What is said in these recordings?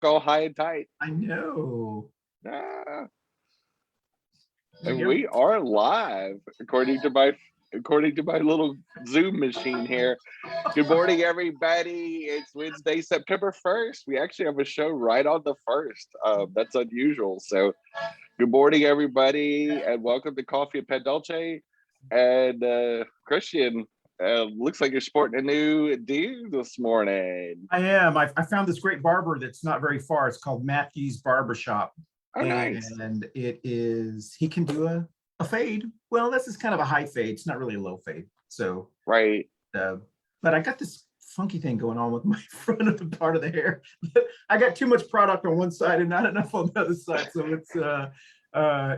all high and tight. I know. Ah, There and you go. we are live, according to my little Zoom machine here. Good morning, everybody. It's Wednesday, September 1st. We actually have a show right on the 1st. That's unusual. So, good morning, everybody, and welcome to Coffee Pan Dulce. And Christian, looks like you're sporting a new do this morning. I am. I found this great barber that's not very far. It's called Matthew's Barbershop. Oh, nice. And it is, he can do a fade. Well, this is kind of a high fade. It's not really a low fade. So, Right. but I got this funky thing going on with my front of the part of the hair. I got too much product on one side and not enough on the other side. So it's,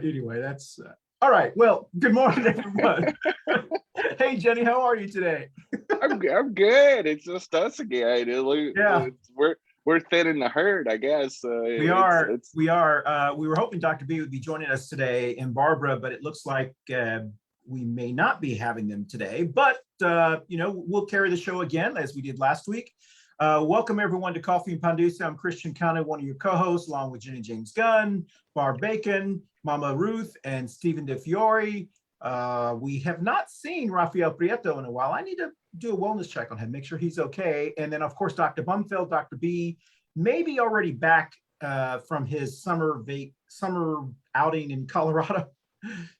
anyway, that's, all right. Well, good morning, everyone. Hey, Jenny, how are you today? I'm good. It's just us again. Yeah. We're thinning the herd, I guess. We are. We are. We were hoping Dr. B would be joining us today and Barbara, but it looks like we may not be having them today. But we'll carry the show again as we did last week. Welcome everyone to Coffee Pan Dulce. I'm Christian Cano, one of your co-hosts, along with Jenny-Jaymes Gunn, Barb Bacon, Mama Ruth, and Stephen DeFiore. We have not seen Rafael Prieto in a while. I need to do a wellness check on him, make sure he's okay. And then, of course, Dr. Bumfeld, Dr. B, may be already back from his summer outing in Colorado.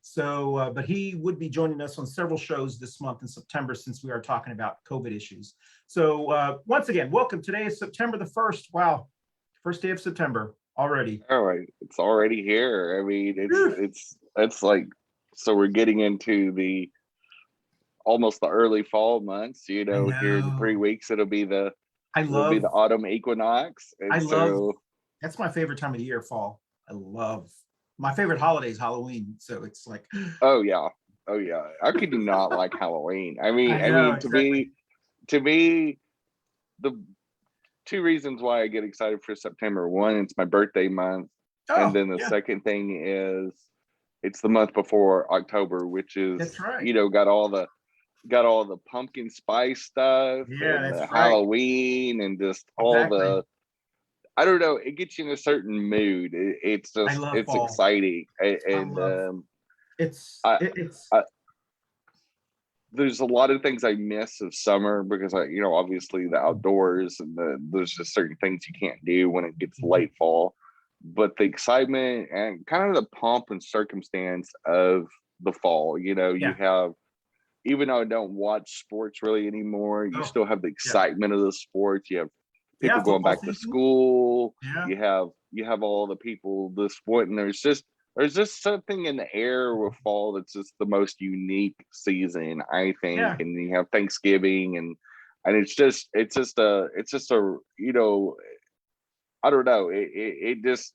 So, but he would be joining us on several shows this month in September, since we are talking about COVID issues. So once again, welcome. Today is September the 1st. Wow, first day of September already. All right, it's already here. I mean, it's like, so we're getting into almost the early fall months. Here in 3 weeks, it'll be the autumn equinox. And that's my favorite time of the year, fall. My favorite holiday is Halloween. So it's like, oh yeah. How could you not like Halloween? I mean, exactly. to me, the two reasons why I get excited for September: one, it's my birthday month, and then the second thing is it's the month before October, which is, that's right. Got all the pumpkin spice stuff, and the Halloween, and just all the, I don't know, it gets you in a certain mood. It's fall. exciting. There's a lot of things I miss of summer because obviously the outdoors, and there's just certain things you can't do when it gets late fall. But the excitement and kind of the pomp and circumstance of the fall, you have, even though I don't watch sports really anymore, you still have the excitement of the sports. You have people going back to school. Yeah. You have all the people this point, and there's just something in the air with fall that's just the most unique season, I think. Yeah. And you have Thanksgiving, and it's just a I don't know. It just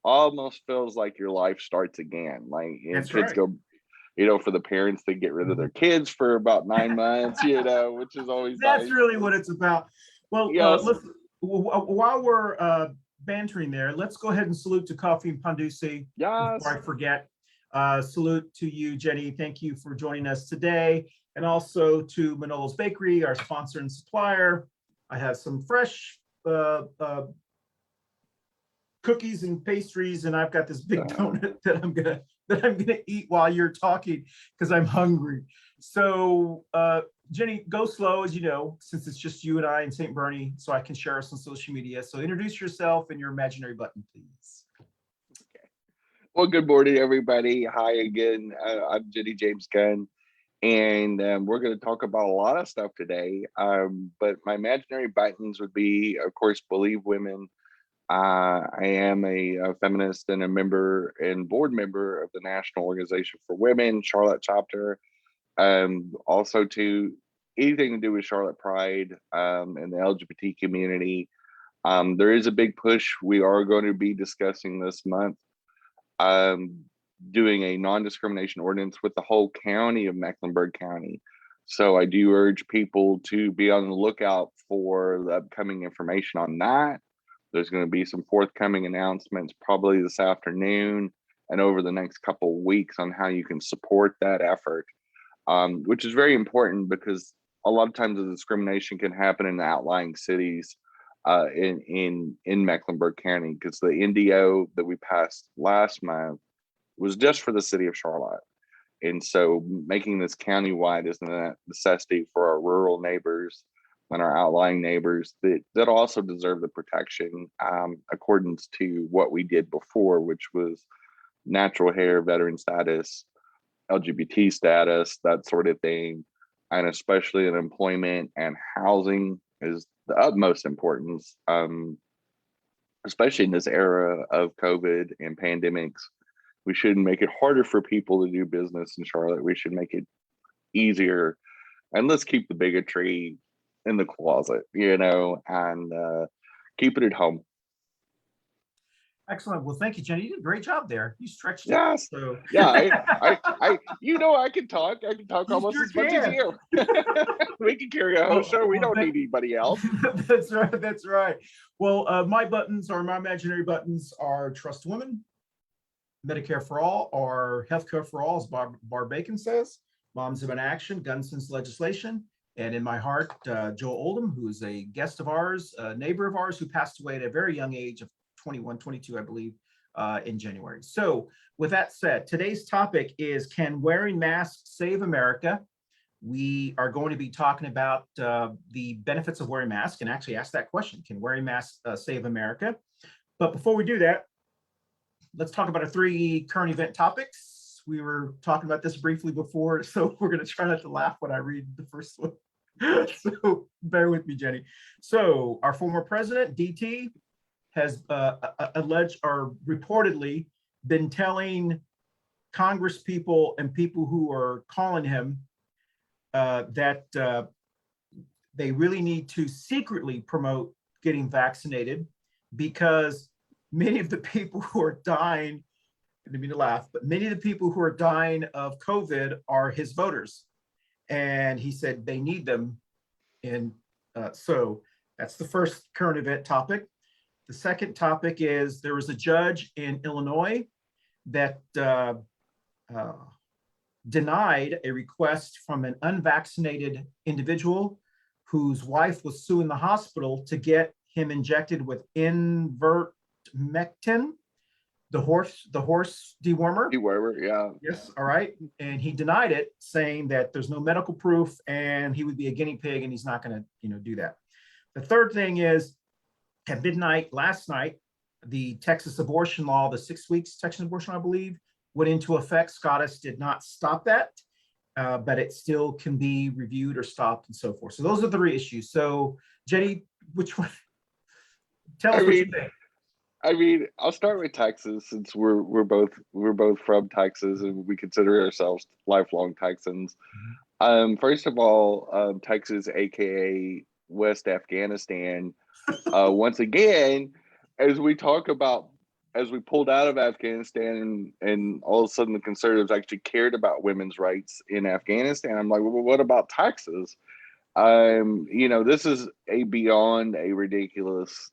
almost feels like your life starts again. Like, kids go, for the parents, they get rid of their kids for about 9 months, which is always that's nice. really what it's about. Well, yes. While we're bantering there, let's go ahead and salute to Coffee Pan Dulce. Yes. Before I forget, salute to you, Jenny. Thank you for joining us today. And also to Manolo's Bakery, our sponsor and supplier. I have some fresh cookies and pastries, and I've got this big donut that I'm gonna eat while you're talking because I'm hungry. So Jenny, go slow, as you know, since it's just you and I in St. Bernie, so I can share us on social media. So introduce yourself and your imaginary button, please. Okay. Well, good morning, everybody. Hi again. I'm Jenny-Jaymes Gunn, and we're going to talk about a lot of stuff today. But my imaginary buttons would be, of course, believe women. I am a feminist and a member and board member of the National Organization for Women, Charlotte Chapter. Also to anything to do with Charlotte Pride and the LGBT community. There is a big push. We are going to be discussing this month doing a non-discrimination ordinance with the whole county of Mecklenburg County. So I do urge people to be on the lookout for the upcoming information on that. There's going to be some forthcoming announcements probably this afternoon and over the next couple of weeks on how you can support that effort, which is very important because a lot of times the discrimination can happen in the outlying cities in Mecklenburg County, because the NDO that we passed last month was just for the city of Charlotte. And so making this countywide is a necessity for our rural neighbors and our outlying neighbors that also deserve the protection, according to what we did before, which was natural hair, veteran status, LGBT status, that sort of thing. And especially in employment and housing is the utmost importance, especially in this era of COVID and pandemics. We shouldn't make it harder for people to do business in Charlotte. We should make it easier. And let's keep the bigotry in the closet, and keep it at home. Excellent. Well, thank you, Jenny. You did a great job there. You stretched it. Yes. So. Yeah, I I can talk. I can talk almost sure as much as you. We can carry a whole show. We don't need anybody else. That's right. That's right. Well, my buttons, or my imaginary buttons, are Trust Women, Medicare for All, or Healthcare for All, as Barb Bacon says, Moms in Action, Gun Sense Legislation, and in my heart, Joel Oldham, who is a guest of ours, a neighbor of ours, who passed away at a very young age of 21, 22, I believe, in January. So with that said, today's topic is, can wearing masks save America? We are going to be talking about the benefits of wearing masks, and actually ask that question, can wearing masks save America? But before we do that, let's talk about our 3 current event topics. We were talking about this briefly before, so we're going to try not to laugh when I read the first one. So bear with me, Jenny. So our former president, DT, has alleged or reportedly been telling Congress people and people who are calling him that they really need to secretly promote getting vaccinated, because many of the people who are dying, I didn't mean to laugh, but many of the people who are dying of COVID are his voters. And he said they need them. And so that's the first current event topic. The second topic is, there was a judge in Illinois that denied a request from an unvaccinated individual whose wife was suing the hospital to get him injected with ivermectin, the horse dewormer. Dewormer, yeah. Yes, all right. And he denied it, saying that there's no medical proof and he would be a guinea pig and he's not going to, do that. The third thing is, at midnight last night, the Texas abortion law, the 6 weeks Texas abortion, I believe, went into effect. SCOTUS did not stop that, but it still can be reviewed or stopped and so forth. So those are the 3 issues. So Jenny, which one? Tell us what you think. I mean, I'll start with Texas, since we're both from Texas and we consider ourselves lifelong Texans. First of all, Texas, aka West Afghanistan. Once again, as we pulled out of Afghanistan, and all of a sudden the conservatives actually cared about women's rights in Afghanistan, I'm like, well, what about Texas? This is beyond a ridiculous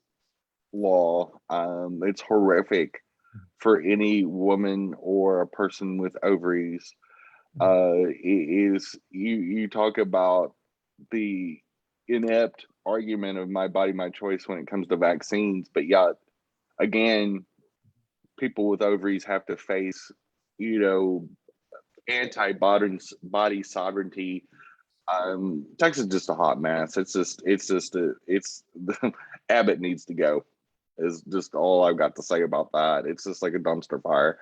law. It's horrific for any woman or a person with ovaries. You talk about the inept argument of my body, my choice when it comes to vaccines, but yet again, people with ovaries have to face, anti-body sovereignty. Texas is just a hot mess. Abbott needs to go, is just all I've got to say about that. It's just like a dumpster fire.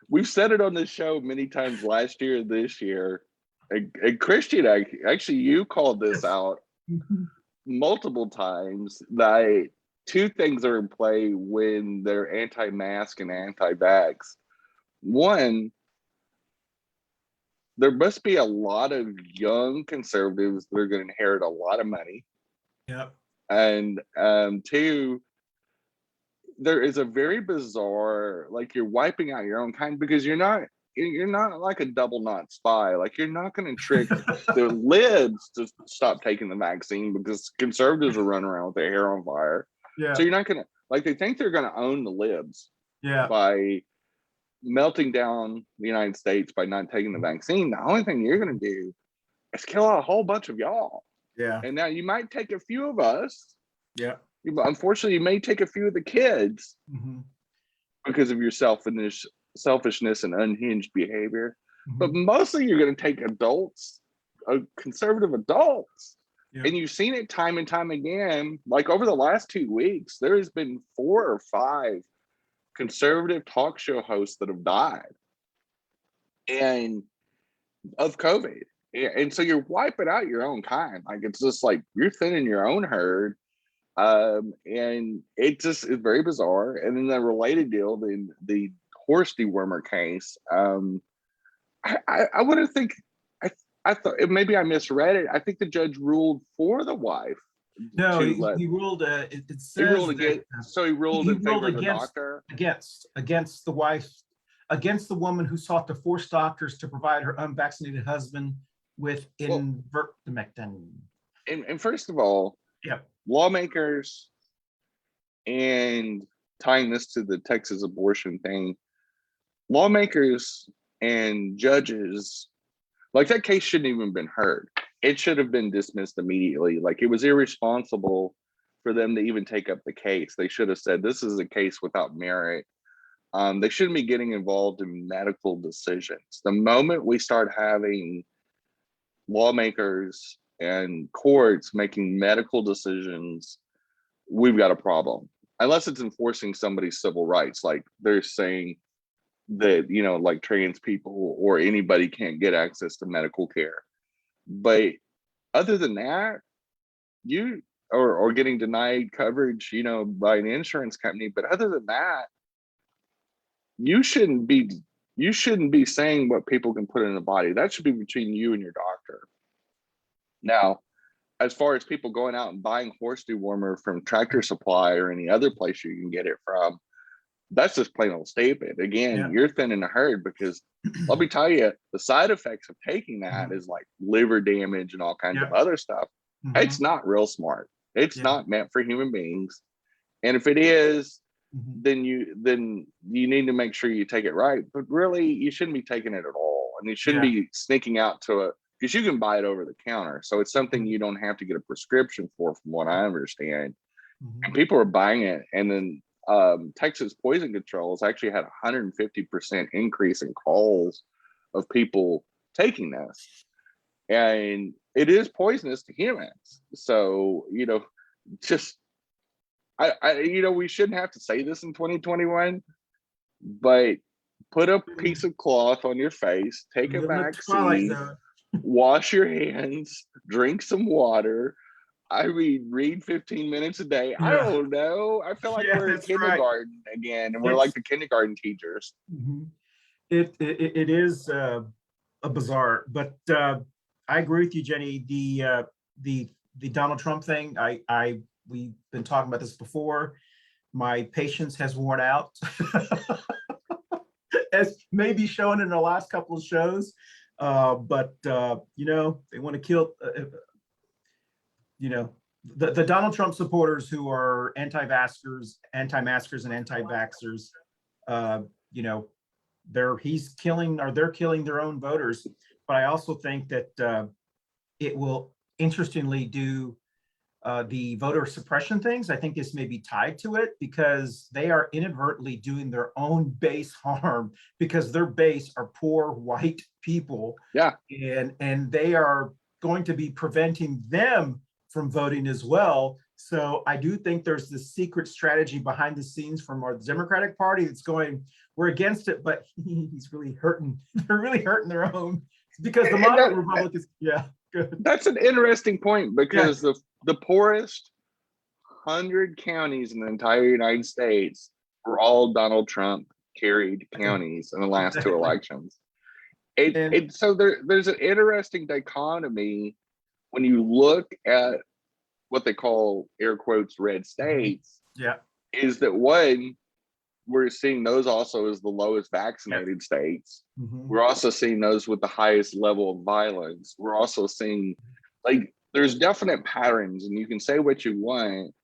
We've said it on this show many times last year and this year. And Christian, actually, you called this out multiple times, that 2 things are in play when they're anti-mask and anti-vax. One, there must be a lot of young conservatives that are going to inherit a lot of money. Yep. And 2, there is a very bizarre, like, you're wiping out your own kind, because you're not like a double knot spy. Like, you're not going to trick the libs to stop taking the vaccine, because conservatives are running around with their hair on fire. Yeah. So you're not going to, like, they think they're going to own the libs. Yeah. By melting down the United States by not taking the vaccine. The only thing you're going to do is kill out a whole bunch of y'all. Yeah. And now you might take a few of us. Yeah. Unfortunately, you may take a few of the kids because of your selfishness and unhinged behavior. But mostly you're going to take adults, conservative adults. Yeah. And you've seen it time and time again. Like over the last 2 weeks, there has been 4 or 5 conservative talk show hosts that have died and of COVID. And so you're wiping out your own kind. Like it's just like you're thinning your own herd. And it just is very bizarre. And then the related deal, the horse dewormer case. I want to think. I thought maybe I misread it. I think the judge ruled for the wife. No, he ruled. It says he ruled that, so he ruled in favor of the doctor against the wife, against the woman who sought to force doctors to provide her unvaccinated husband with ivermectin. And first of all, lawmakers, and tying this to the Texas abortion thing, lawmakers and judges, like that case shouldn't even been heard. It should have been dismissed immediately. Like it was irresponsible for them to even take up the case. They should have said, this is a case without merit. They shouldn't be getting involved in medical decisions. The moment we start having lawmakers and courts making medical decisions, we've got a problem. Unless it's enforcing somebody's civil rights, like they're saying that, like trans people or anybody can't get access to medical care. But other than that, you or getting denied coverage, by an insurance company. But other than that, you shouldn't be saying what people can put in the body. That should be between you and your doctor. Now, as far as people going out and buying horse dewormer from Tractor Supply or any other place you can get it from, that's just plain old stupid. Again, you're thinning the herd, because let me tell you, the side effects of taking that is like liver damage and all kinds of other stuff. It's not real smart. It's not meant for human beings. And if it is, then you need to make sure you take it right. But really, you shouldn't be taking it at all. And you shouldn't be sneaking out to it, because you can buy it over the counter. So it's something you don't have to get a prescription for, from what I understand. And people are buying it. And then Texas Poison Control has actually had 150% increase in calls of people taking this. And it is poisonous to humans. So, just, we shouldn't have to say this in 2021, but put a piece of cloth on your face, take a vaccine, wash your hands, drink some water. I read 15 minutes a day. I don't know. I feel like we're in kindergarten again, and we're like the kindergarten teachers. It is a bizarre, but I agree with you, Jenny. The Donald Trump thing, we've been talking about this before. My patience has worn out, as maybe shown in the last couple of shows. But they want to kill. The Donald Trump supporters who are anti-maskers and anti-vaxxers, they're killing their own voters. But I also think that it will interestingly do the voter suppression things. I think this may be tied to it, because they are inadvertently doing their own base harm, because their base are poor white people. And they are going to be preventing them from voting as well. So I do think there's this secret strategy behind the scenes from our Democratic Party that's going, we're against it, but he's really hurting. They're really hurting their own, because the moderate Republicans. Good. That's an interesting point, because the poorest 100 counties in the entire United States were all Donald Trump carried counties in the last 2 elections. So there's an interesting dichotomy when you look at what they call, air quotes, red states. Is that one, we're seeing those also as the lowest vaccinated states. We're also seeing those with the highest level of violence. We're also seeing, like, there's definite patterns, and you can say what you want,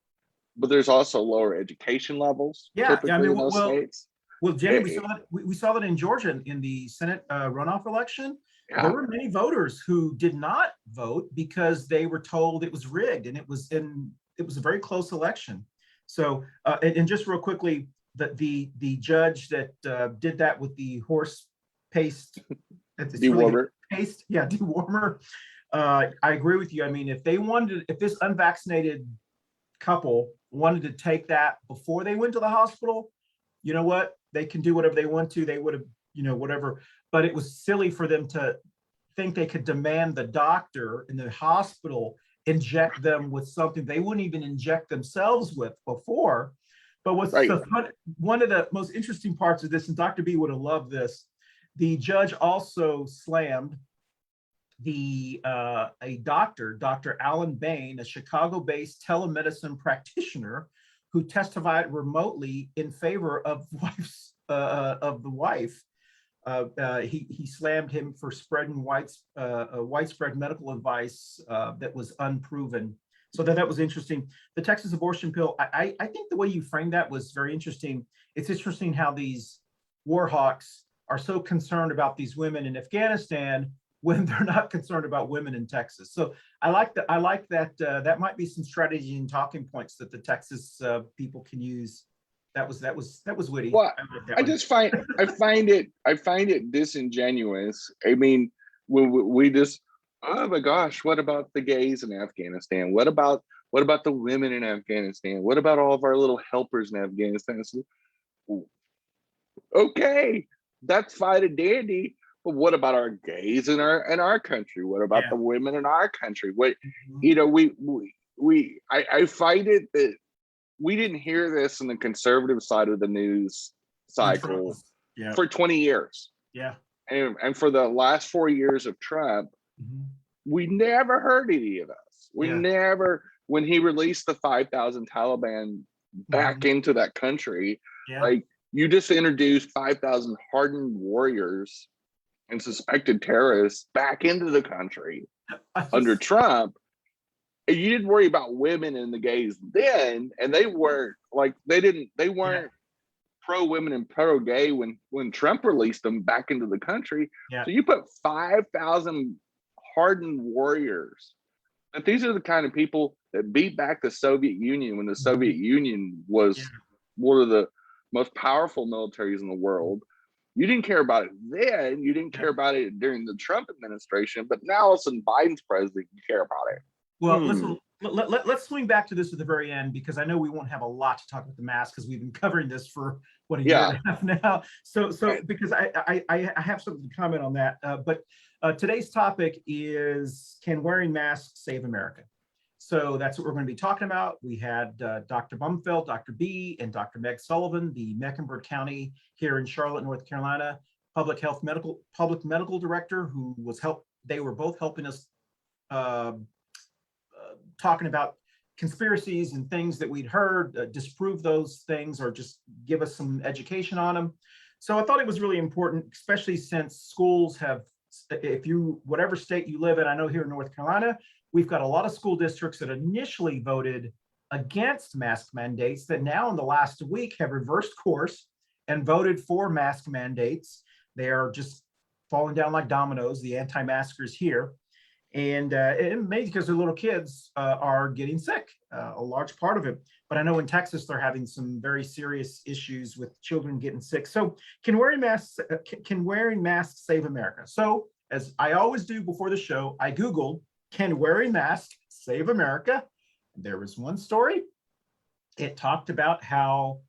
but there's also lower education levels. Typically in those states. Well, Jenny, we saw that in Georgia in the Senate runoff election. there Yeah. were many voters who did not vote because they were told it was rigged, and it was a very close election. So, and just real quickly, the judge that did that with the horse paste, it's really Dewormer. paste, yeah, dewormer. I agree with you. I mean, if this unvaccinated couple wanted to take that before they went to the hospital, you know what? They can do whatever they want to. They would have, whatever. But it was silly for them to think they could demand the doctor in the hospital inject them with something they wouldn't even inject themselves with before. But Right. one of the most interesting parts of this, and Dr. B would have loved this, the judge also slammed a doctor, Dr. Alan Bain, a Chicago-based telemedicine practitioner who testified remotely in favor of the wife. He slammed him for spreading widespread medical advice that was unproven. So that was interesting. The Texas abortion pill, I think the way you framed that was very interesting. It's interesting how these war hawks are so concerned about these women in Afghanistan when they're not concerned about women in Texas. So I like that. That might be some strategy and talking points that the Texas people can use. That was witty. Well, I like I find it disingenuous. I mean, we just, oh my gosh, what about the gays in Afghanistan? What about the women in Afghanistan? What about all of our little helpers in Afghanistan? So, okay, that's fine and dandy. But what about our gays in our country? What about the women in our country? What, I find it that we didn't hear this in the conservative side of the news cycle for 20 years. Yeah. And for the last 4 years of Trump, we never heard any of this. We never, when he released the 5,000 Taliban back into that country, like, you just introduced 5,000 hardened warriors and suspected terrorists back into the country under Trump. And you didn't worry about women and the gays then, and they weren't pro women and pro gay when Trump released them back into the country. So you put 5,000 hardened warriors. But these are the kind of people that beat back the Soviet Union when the Soviet Union was one of the most powerful militaries in the world. You didn't care about it then. You didn't care about it during the Trump administration, but now all of a sudden Biden's president, you care about it. Well, let's swing back to this at the very end, because I know we won't have a lot to talk about the mask because we've been covering this for a year and a half now. So because I have something to comment on that. But today's topic is, can wearing masks save America? So that's what we're going to be talking about. We had Dr. Bumfeld, Dr. B, and Dr. Meg Sullivan, the Mecklenburg County here in Charlotte, North Carolina, public medical director, who was they were both helping us talking about conspiracies and things that we'd heard, disprove those things or just give us some education on them. So I thought it was really important, especially since schools have, whatever state you live in, I know here in North Carolina, we've got a lot of school districts that initially voted against mask mandates that now in the last week have reversed course and voted for mask mandates. They are just falling down like dominoes, the anti-maskers here. And maybe because their little kids are getting sick, a large part of it. But I know in Texas, they're having some very serious issues with children getting sick. So can wearing masks save America? So as I always do before the show, I Googled, can wearing masks save America? And there was one story. It talked about how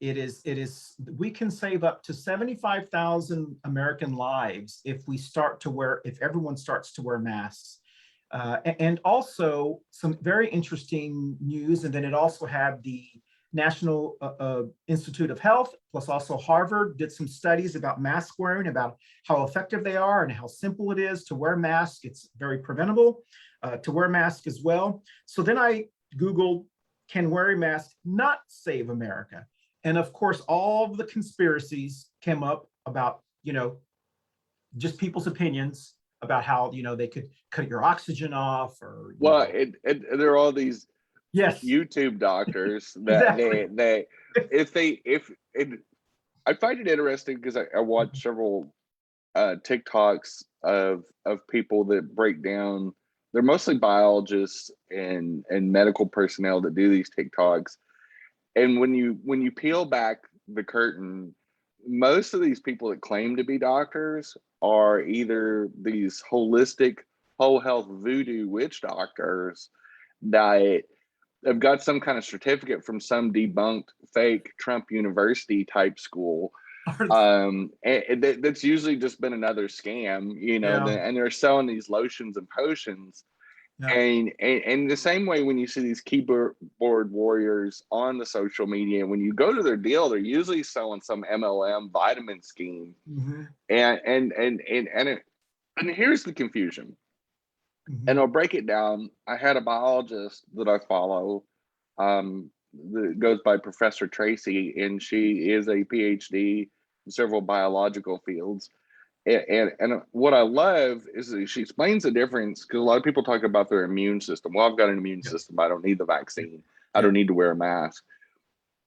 we can save up to 75,000 American lives if everyone starts to wear masks. And also some very interesting news. And then it also had the National Institute of Health, plus also Harvard, did some studies about mask wearing, about how effective they are and how simple it is to wear masks. It's very preventable to wear masks as well. So then I Googled, can wearing masks not save America? And of course, all of the conspiracies came up about, just people's opinions about how, they could cut your oxygen off or. There are all these YouTube doctors that I find it interesting because I watch several TikToks of people that break down. They're mostly biologists and medical personnel that do these TikToks. And when you peel back the curtain, most of these people that claim to be doctors are either these holistic whole health voodoo witch doctors that have got some kind of certificate from some debunked fake Trump University type school. That's usually just been another scam, Yeah. and they're selling these lotions and potions. Yeah. And the same way, when you see these keyboard warriors on the social media, when you go to their deal, they're usually selling some MLM vitamin scheme. Mm-hmm. And here's the confusion. Mm-hmm. And I'll break it down. I had a biologist that I follow, that goes by Professor Tracy, and she is a PhD in several biological fields. And what I love is that she explains the difference, because a lot of people talk about their immune system. Well, I've got an immune Yeah. system. I don't need the vaccine. I Yeah. don't need to wear a mask.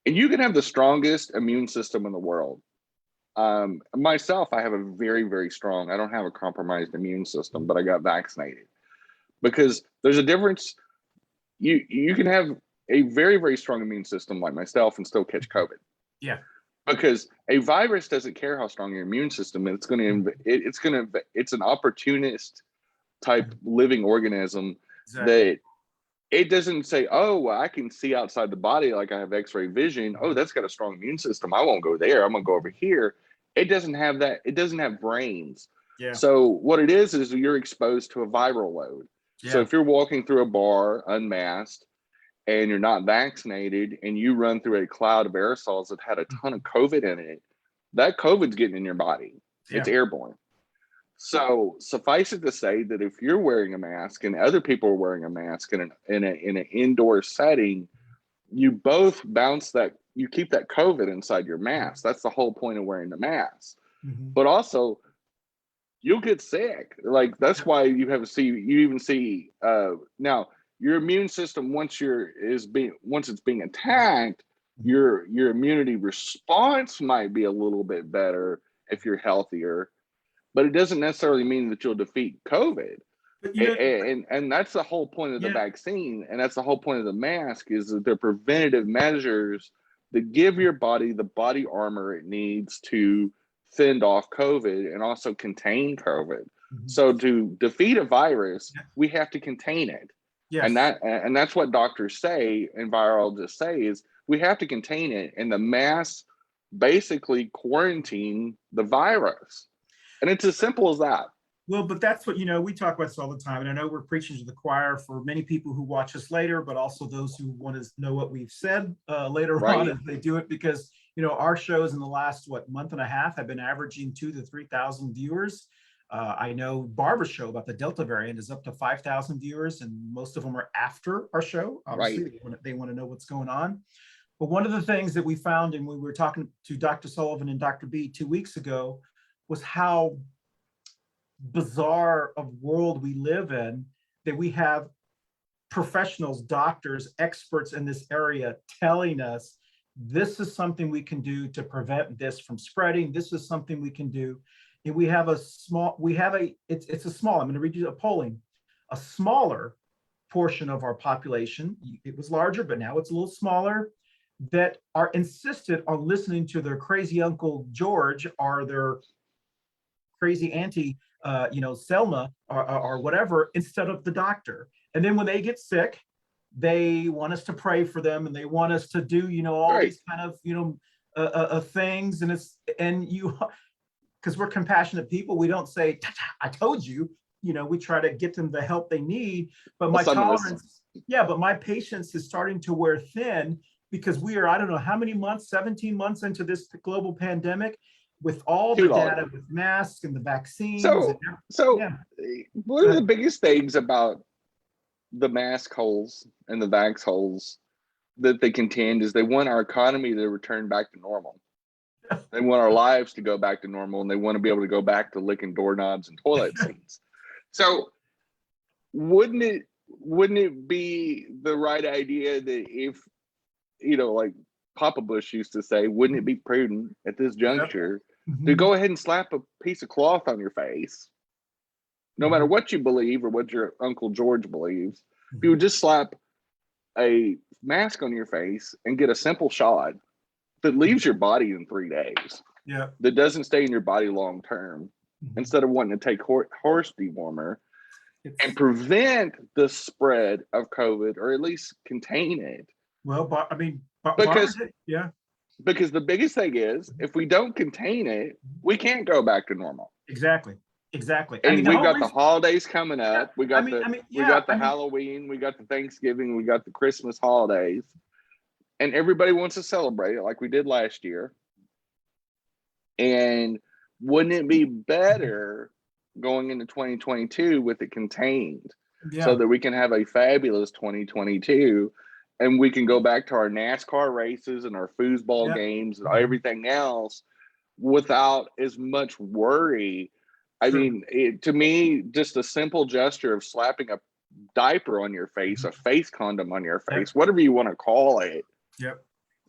And you can have the strongest immune system in the world. Myself, I have a very, very strong, I don't have a compromised immune system, but I got vaccinated. Because there's a difference. You can have a very, very strong immune system like myself and still catch COVID. Yeah. Because a virus doesn't care how strong your immune system is. It's an opportunist type living organism. Exactly. That it doesn't say, oh, well, I can see outside the body, like I have x-ray vision. Oh, that's got a strong immune system. I won't go there. I'm gonna go over here. It doesn't have that. It doesn't have brains. Yeah. So what it is you're exposed to a viral load. So Yeah. if you're walking through a bar unmasked and you're not vaccinated and you run through a cloud of aerosols that had a ton of COVID in it, that COVID's getting in your body. Yeah. It's airborne. So suffice it to say that if you're wearing a mask and other people are wearing a mask in an indoor setting, you both you keep that COVID inside your mask. That's the whole point of wearing the mask. Mm-hmm. But also, you'll get sick. Like, that's why you even see now your immune system, once it's being attacked, your immunity response might be a little bit better if you're healthier, but it doesn't necessarily mean that you'll defeat COVID. But, and that's the whole point of the vaccine, and that's the whole point of the mask, is that they're preventative measures that give your body the body armor it needs to fend off COVID and also contain COVID. Mm-hmm. So to defeat a virus, we have to contain it. Yes. And that's what doctors say and virologists say, is we have to contain it, and the masks basically quarantine the virus. And it's as simple as that. Well, but that's what, we talk about this all the time. And I know we're preaching to the choir for many people who watch us later, but also those who want to know what we've said later on as they do it, because, our shows in the last, month and a half have been averaging 2,000 to 3,000 viewers. I know Barb's show about the Delta variant is up to 5,000 viewers, and most of them are after our show. Obviously, they want to know what's going on. But one of the things that we found, and we were talking to Dr. Sullivan and Dr. B 2 weeks ago, was how bizarre of world we live in, that we have professionals, doctors, experts in this area telling us this is something we can do to prevent this from spreading. This is something we can do. And I'm going to read you a polling, a smaller portion of our population, it was larger, but now it's a little smaller, that are insistent on listening to their crazy Uncle George or their crazy auntie, Selma or whatever, instead of the doctor. And then when they get sick, they want us to pray for them, and they want us to do, all these kind of, things. And because we're compassionate people, we don't say, I told you, we try to get them the help they need. But my tolerance, but my patience is starting to wear thin, because we are, I don't know how many months, 17 months into this global pandemic, with all the data, with masks and the vaccines. One of the biggest things about the mask holes and the vax holes that they contend is they want our economy to return back to normal. They want our lives to go back to normal, and they want to be able to go back to licking doorknobs and toilet seats. So wouldn't it be the right idea that if, like Papa Bush used to say, wouldn't it be prudent at this juncture to go ahead and slap a piece of cloth on your face, no matter what you believe or what your Uncle George believes. If you would just slap a mask on your face and get a simple shot that leaves your body in 3 days, that doesn't stay in your body long term, instead of wanting to take horse dewormer and prevent the spread of COVID, or at least contain it. Well, but I mean, because the biggest thing is, if we don't contain it, we can't go back to normal. Exactly. And we got the holidays coming up. We got the Halloween, we got the Thanksgiving, we got the Christmas holidays, and everybody wants to celebrate it like we did last year. And wouldn't it be better going into 2022 with it contained, so that we can have a fabulous 2022, and we can go back to our NASCAR races and our foosball games and everything else without as much worry. I mean, to me, just a simple gesture of slapping a diaper on your face, a face condom on your face, whatever you want to call it,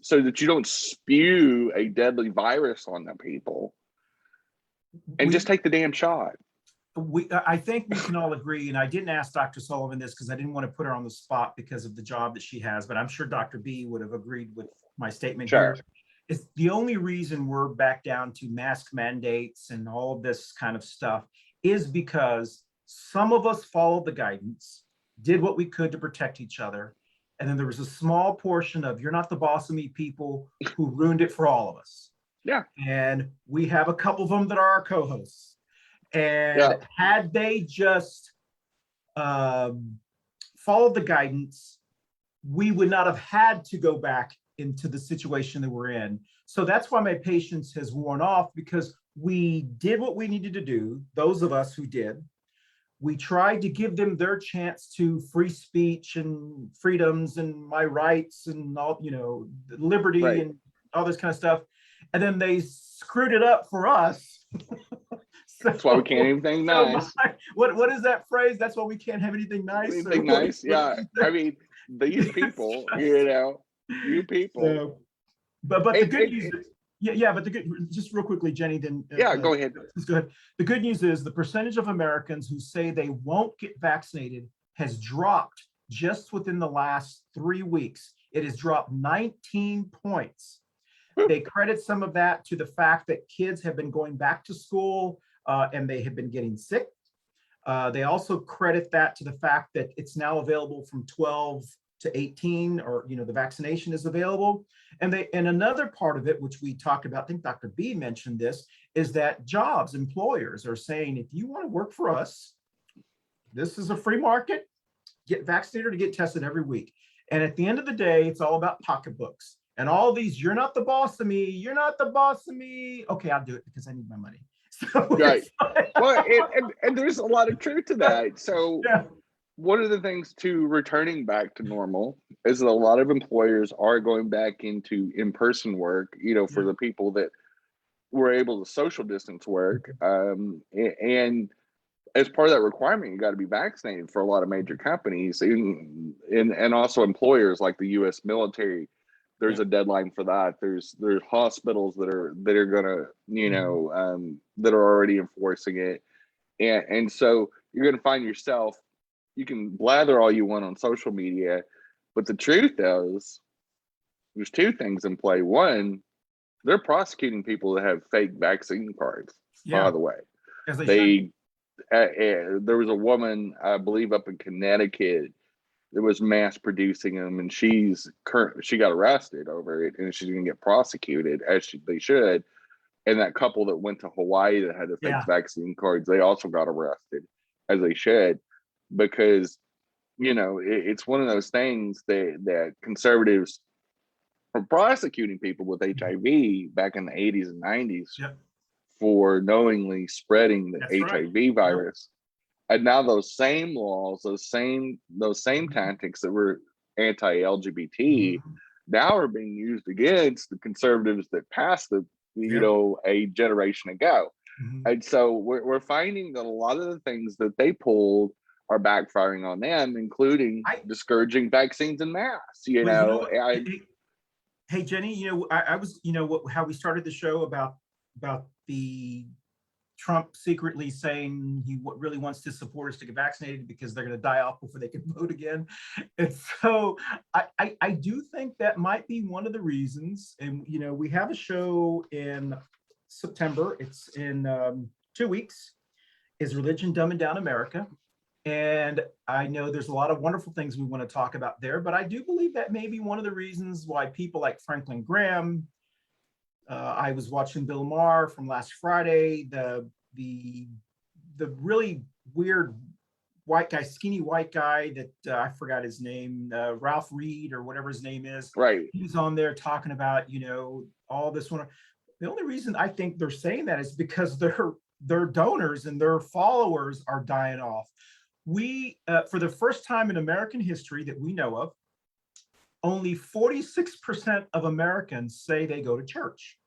so that you don't spew a deadly virus on the people, and just take the damn shot. I think we can all agree, and I didn't ask Dr. Sullivan this because I didn't want to put her on the spot because of the job that she has, but I'm sure Dr. B would have agreed with my statement here. It's the only reason we're back down to mask mandates and all of this kind of stuff is because some of us followed the guidance, did what we could to protect each other, and then there was a small portion of "you're not the boss of me" people who ruined it for all of us. And we have a couple of them that are our co-hosts. And had they just followed the guidance, we would not have had to go back into the situation that we're in. So that's why my patience has worn off, because we did what we needed to do, those of us who did. We tried to give them their chance to free speech and freedoms and my rights and all, liberty and all this kind of stuff. And then they screwed it up for us. That's why we can't have anything nice. What is that phrase? That's why we can't have anything nice. Anything nice, I mean, these people, you people. So, but the good news is, but the good, just real quickly, Jenny, then. Go ahead. Go ahead. The good news is the percentage of Americans who say they won't get vaccinated has dropped just within the last 3 weeks. It has dropped 19 points. They credit some of that to the fact that kids have been going back to school and they have been getting sick. They also credit that to the fact that it's now available from 12 to 18, or the vaccination is available. And another part of it, which we talked about, I think Dr. B mentioned this, is that employers are saying, if you want to work for us, this is a free market, get vaccinated or get tested every week. And at the end of the day, it's all about pocketbooks. And all these, "you're not the boss of me, you're not the boss of me." Okay, I'll do it because I need my money. So well, and there's a lot of truth to that. So one of the things to returning back to normal is that a lot of employers are going back into in-person work, for the people that were able to social distance work. And as part of that requirement, you got to be vaccinated for a lot of major companies, and also employers like the U.S. military. There's a deadline for that. There's hospitals that are gonna, that are already enforcing it, and so you're gonna find yourself. You can blather all you want on social media, but the truth is, there's two things in play. One, they're prosecuting people that have fake vaccine cards. By the way, there was a woman, I believe, up in Connecticut that was mass producing them, and she got arrested over it, and she's going to get prosecuted they should. And that couple that went to Hawaii that had the fake vaccine cards, they also got arrested, as they should, because it's one of those things that conservatives are prosecuting people with HIV back in the 80s and 90s for knowingly spreading the HIV virus. And now those same laws, those same tactics that were anti-LGBT, now are being used against the conservatives that passed a generation ago. And so we're finding that a lot of the things that they pulled are backfiring on them, including discouraging vaccines en masse. Hey Jenny, I was how we started the show about the Trump secretly saying he really wants his supporters to get vaccinated because they're going to die off before they can vote again. And so I do think that might be one of the reasons. And, you know, we have a show in September. It's in 2 weeks. Is Religion Dumbing Down America? And I know there's a lot of wonderful things we want to talk about there, but I do believe that may be one of the reasons why people like Franklin Graham, I was watching Bill Maher from last Friday, the really weird white guy, skinny white guy that I forgot his name, Ralph Reed or whatever his name is. Right. He's on there talking about, you know, all this one. The only reason I think they're saying that is because their donors and their followers are dying off. We, for the first time in American history that we know of, only 46% of Americans say they go to church.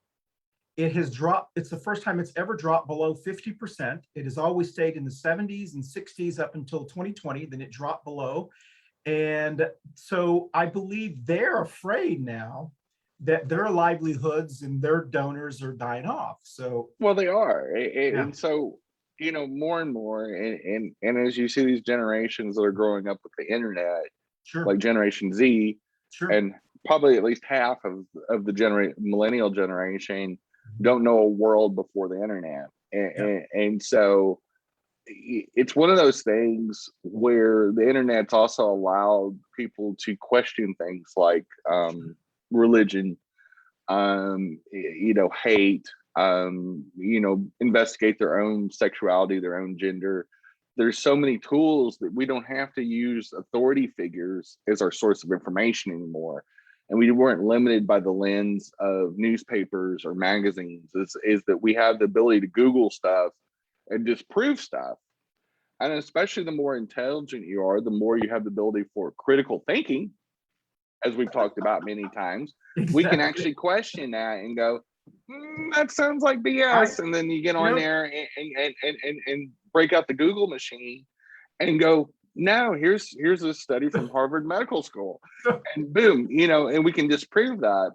It has dropped. It's the first time it's ever dropped below 50%. It has always stayed in the 70s and 60s up until 2020. Then it dropped below. And so I believe they're afraid now that their livelihoods and their donors are dying off. So, well, they are. Yeah. And so, you know, more and more, and as you see these generations that are growing up with the internet, Sure. like Generation Z, Sure. and probably at least half of the millennial generation don't know a world before the internet. And so it's one of those things where the internet's also allowed people to question things like religion, you know, hate, you know, investigate their own sexuality, their own gender. There's so many tools that we don't have to use authority figures as our source of information anymore. And we weren't limited by the lens of newspapers or magazines. Is that we have the ability to Google stuff and disprove stuff. And especially the more intelligent you are, the more you have the ability for critical thinking, as we've talked about many times. Exactly. We can actually question that and go, that sounds like BS. And then you get on there and break out the Google machine and go, no, here's a study from Harvard Medical School, and boom, you know, and we can disprove that.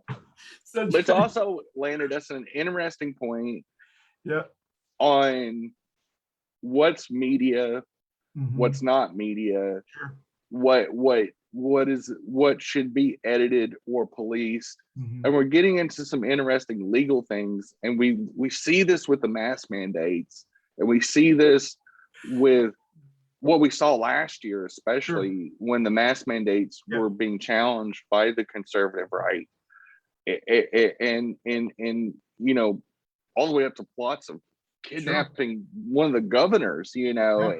But it's also landed us in an interesting point on what's media, what's not media, what should be edited or policed. And we're getting into some interesting legal things. And we see this with the mask mandates, and we see this with what we saw last year, especially when the mask mandates were being challenged by the conservative right. And you know, all the way up to plots of kidnapping one of the governors, you know,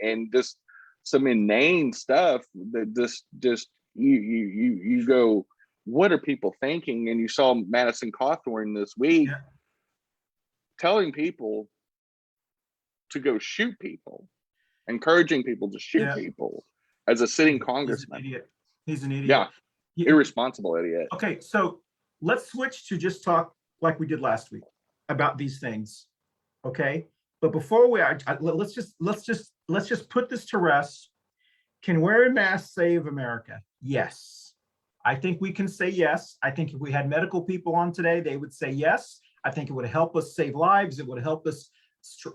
and just some inane stuff that just you go, what are people thinking? And you saw Madison Cawthorn this week telling people to go shoot people, encouraging people to shoot people as a sitting congressman. He's an idiot. Yeah, irresponsible idiot. Okay, so let's switch to just talk like we did last week about these things. Okay, but before we let's just put this to rest. Can wearing masks save America? Yes, I think we can say yes. I think if we had medical people on today, they would say yes. I think it would help us save lives. It would help us,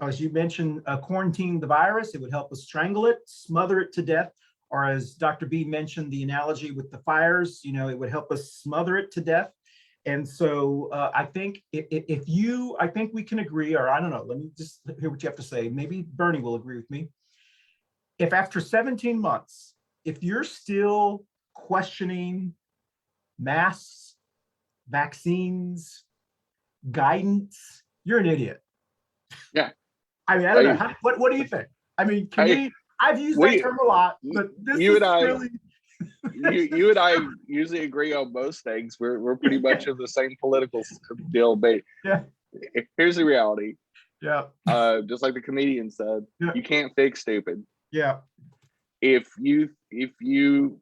as you mentioned, quarantine the virus. It would help us strangle it, smother it to death, or as Dr. B mentioned, the analogy with the fires, you know, it would help us smother it to death. And so I think I think we can agree, or I don't know, let me just hear what you have to say. Maybe Bernie will agree with me. If after 17 months, if you're still questioning masks, vaccines, guidance, you're an idiot. Yeah. I mean, I don't know. What do you think? I mean, I've used that term a lot, but this is really... you and I usually agree on most things. We're pretty much of the same political deal, but here's the reality. Just like the comedian said, you can't fix stupid. If you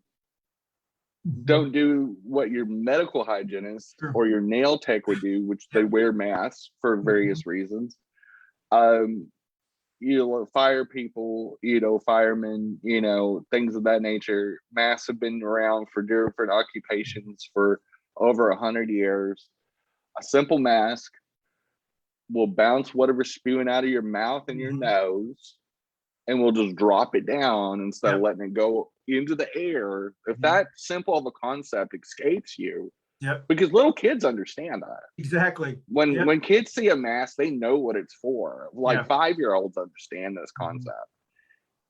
don't do what your medical hygienist or your nail tech would do, which they wear masks for various reasons, you know, fire people, you know, firemen, you know, things of that nature. Masks have been around for different occupations for over 100 years. A simple mask will bounce whatever's spewing out of your mouth and your nose, and we'll just drop it down instead of letting it go into the air. If that simple of a concept escapes you, because little kids understand that. Exactly. When kids see a mask, they know what it's for. Like 5-year-olds understand this concept.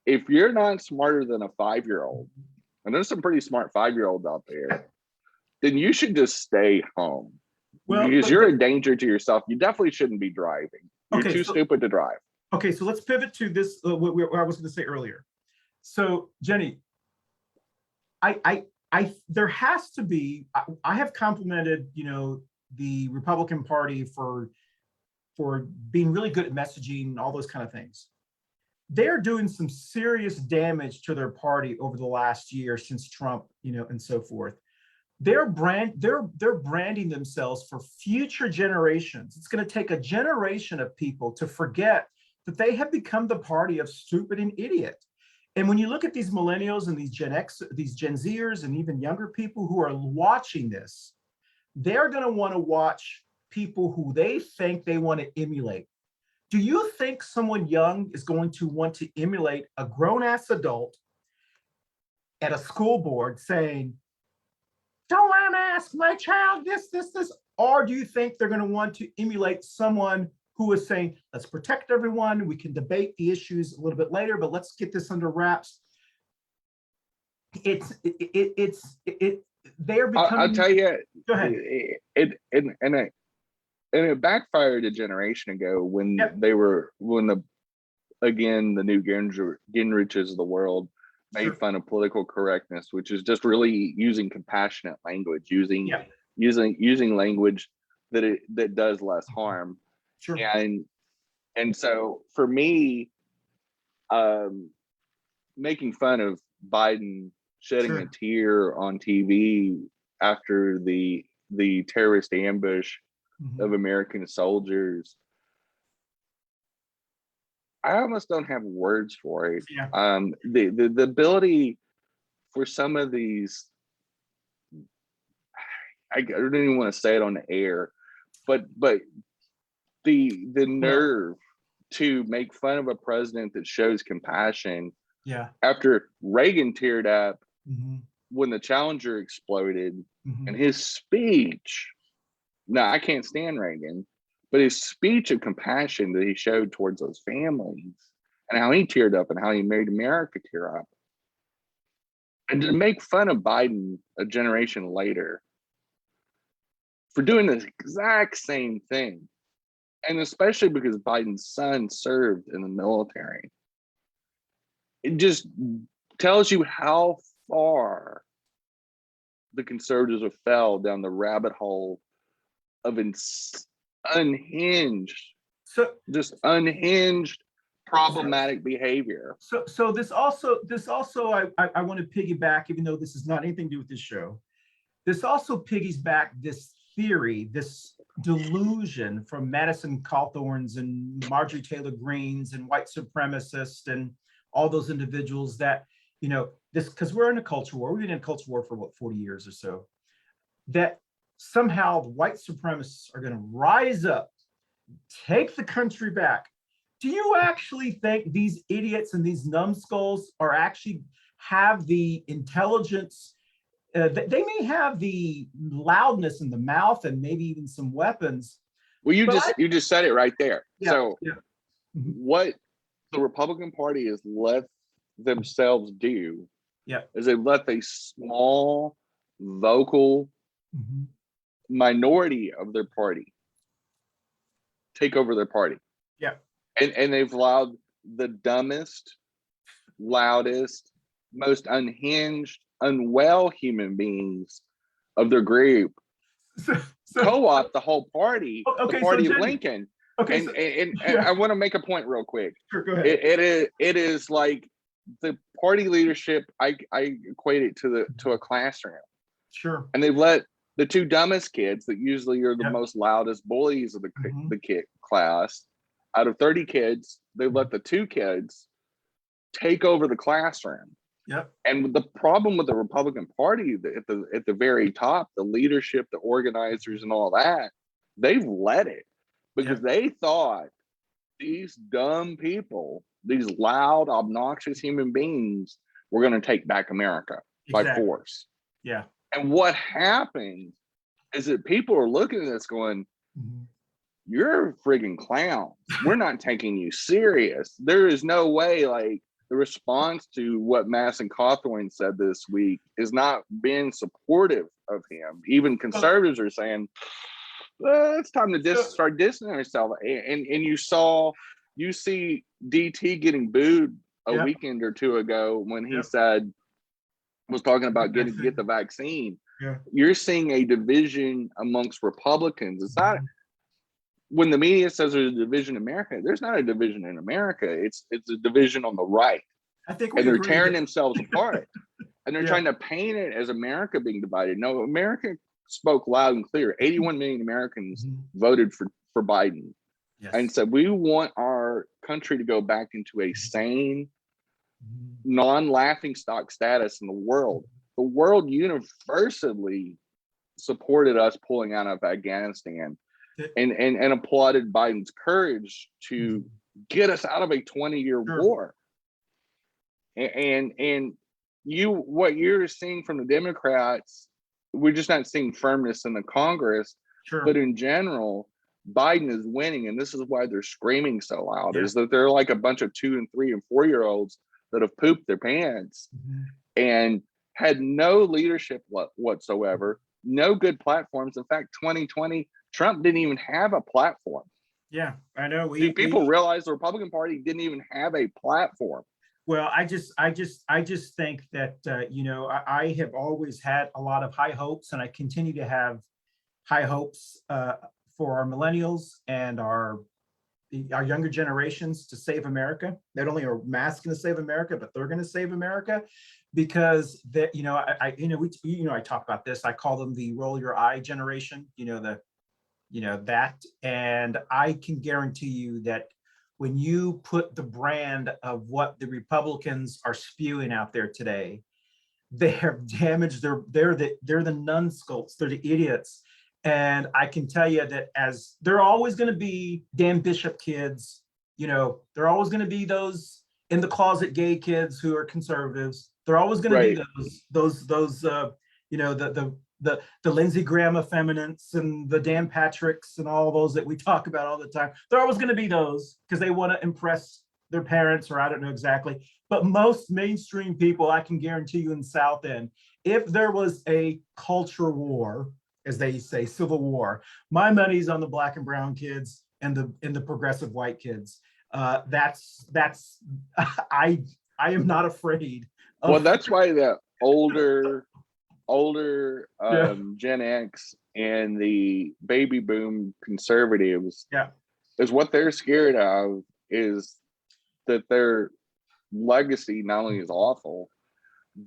If you're not smarter than a 5-year-old, and there's some pretty smart 5-year-olds out there, then you should just stay home. Well, because you're a danger to yourself. You definitely shouldn't be driving. You're too stupid to drive. Okay, so let's pivot to this, what I was going to say earlier. So, Jenny, there has to be, I have complimented, the Republican Party for being really good at messaging and all those kind of things. They're doing some serious damage to their party over the last year since Trump, and so forth. They're branding themselves for future generations. It's going to take a generation of people to forget that they have become the party of stupid and idiot. And when you look at these millennials and these Gen X, these Gen Zers, and even younger people who are watching this, they're going to want to watch people who they think they want to emulate. Do you think someone young is going to want to emulate a grown-ass adult at a school board saying, "Don't ask my child this," or do you think they're going to want to emulate someone who is saying, "Let's protect everyone. We can debate the issues a little bit later, but let's get this under wraps"? They're becoming. I'll tell you. Go ahead. It backfired a generation ago when the new Gingriches of the world made fun of political correctness, which is just really using compassionate language, using language that does less harm. Sure. And so for me, making fun of Biden shedding a tear on TV after the terrorist ambush of American soldiers, I almost don't have words for it. The ability for some of these, I don't even want to say it on the air, but the nerve to make fun of a president that shows compassion. After Reagan teared up when the Challenger exploded, and his speech. Now, I can't stand Reagan, but his speech of compassion that he showed towards those families and how he teared up and how he made America tear up. And to make fun of Biden a generation later for doing the exact same thing, and especially because Biden's son served in the military, it just tells you how far the conservatives have fell down the rabbit hole of unhinged problematic behavior. So this also I want to piggyback, even though this is not anything to do with this show. This also piggybacks this theory, this delusion from Madison Cawthorns and Marjorie Taylor Greenes and white supremacists and all those individuals that, this, because we're in a culture war. We've been in a culture war for 40 years or so, that somehow the white supremacists are going to rise up, take the country back. Do you actually think these idiots and these numbskulls are actually have the intelligence? They may have the loudness in the mouth and maybe even some weapons. Well, you just said it right there. What the Republican Party has let themselves do is they let a small vocal minority of their party take over their party. And they've allowed the dumbest, loudest, most unhinged, unwell human beings of their group co-opt the whole party, the party of Lincoln. And I want to make a point real quick. Sure, go ahead. It is like the party leadership. I equate it to a classroom. Sure. And they've let the two dumbest kids that usually are the most loudest bullies of the kid class, out of 30 kids, they let the two kids take over the classroom. And the problem with the Republican Party at the very top, the leadership, the organizers, and all that, they've let it. because they thought these dumb people, these loud, obnoxious human beings, were going to take back America by force. Yeah. And what happened is that people are looking at this going, you're friggin' clowns. We're not taking you serious. There is no way, like, the response to what Mass and Cawthorn said this week is not being supportive of him. Even conservatives are saying, well, it's time to start distancing ourselves. And you see DT getting booed a weekend or two ago when he was talking about get the vaccine. Yeah. You're seeing a division amongst Republicans. It's not, when the media says there's a division in America, there's not a division in America. It's a division on the right. I think and they're tearing themselves apart. And they're trying to paint it as America being divided. No, America spoke loud and clear. 81 million Americans voted for Biden and said, we want our country to go back into a sane, non-laughing stock status in the world. The world universally supported us pulling out of Afghanistan and applauded Biden's courage to get us out of a 20-year war. And what you're seeing from the Democrats, we're just not seeing firmness in the Congress, but in general, Biden is winning. And this is why they're screaming so loud, is that they're like a bunch of 2 and 3 and 4-year-olds that have pooped their pants and had no leadership whatsoever, no good platforms. In fact, 2020, Trump didn't even have a platform. Yeah, I know. People realize the Republican Party didn't even have a platform. Well, I just think that, I have always had a lot of high hopes, and I continue to have high hopes for our millennials and our younger generations to save America. Not only are masks going to save America, but they're going to save America, because that, I talk about this. I call them the roll your eye generation. That, and I can guarantee you that when you put the brand of what the Republicans are spewing out there today, they have damaged they're the numbskulls, they're the idiots. And I can tell you that as there are always going to be Dan Bishop kids, there are always going to be those in the closet gay kids who are conservatives. They're always going to be those the Lindsey Graham effeminates and the Dan Patricks and all those that we talk about all the time. They're always going to be those because they want to impress their parents, or I don't know exactly. But most mainstream people, I can guarantee you in the South End, if there was a culture war, as they say, civil war, my money's on the black and brown kids and the progressive white kids. That's I am not afraid. Well, that's why the older Gen X and the baby boom conservatives is what they're scared of, is that their legacy not only is awful,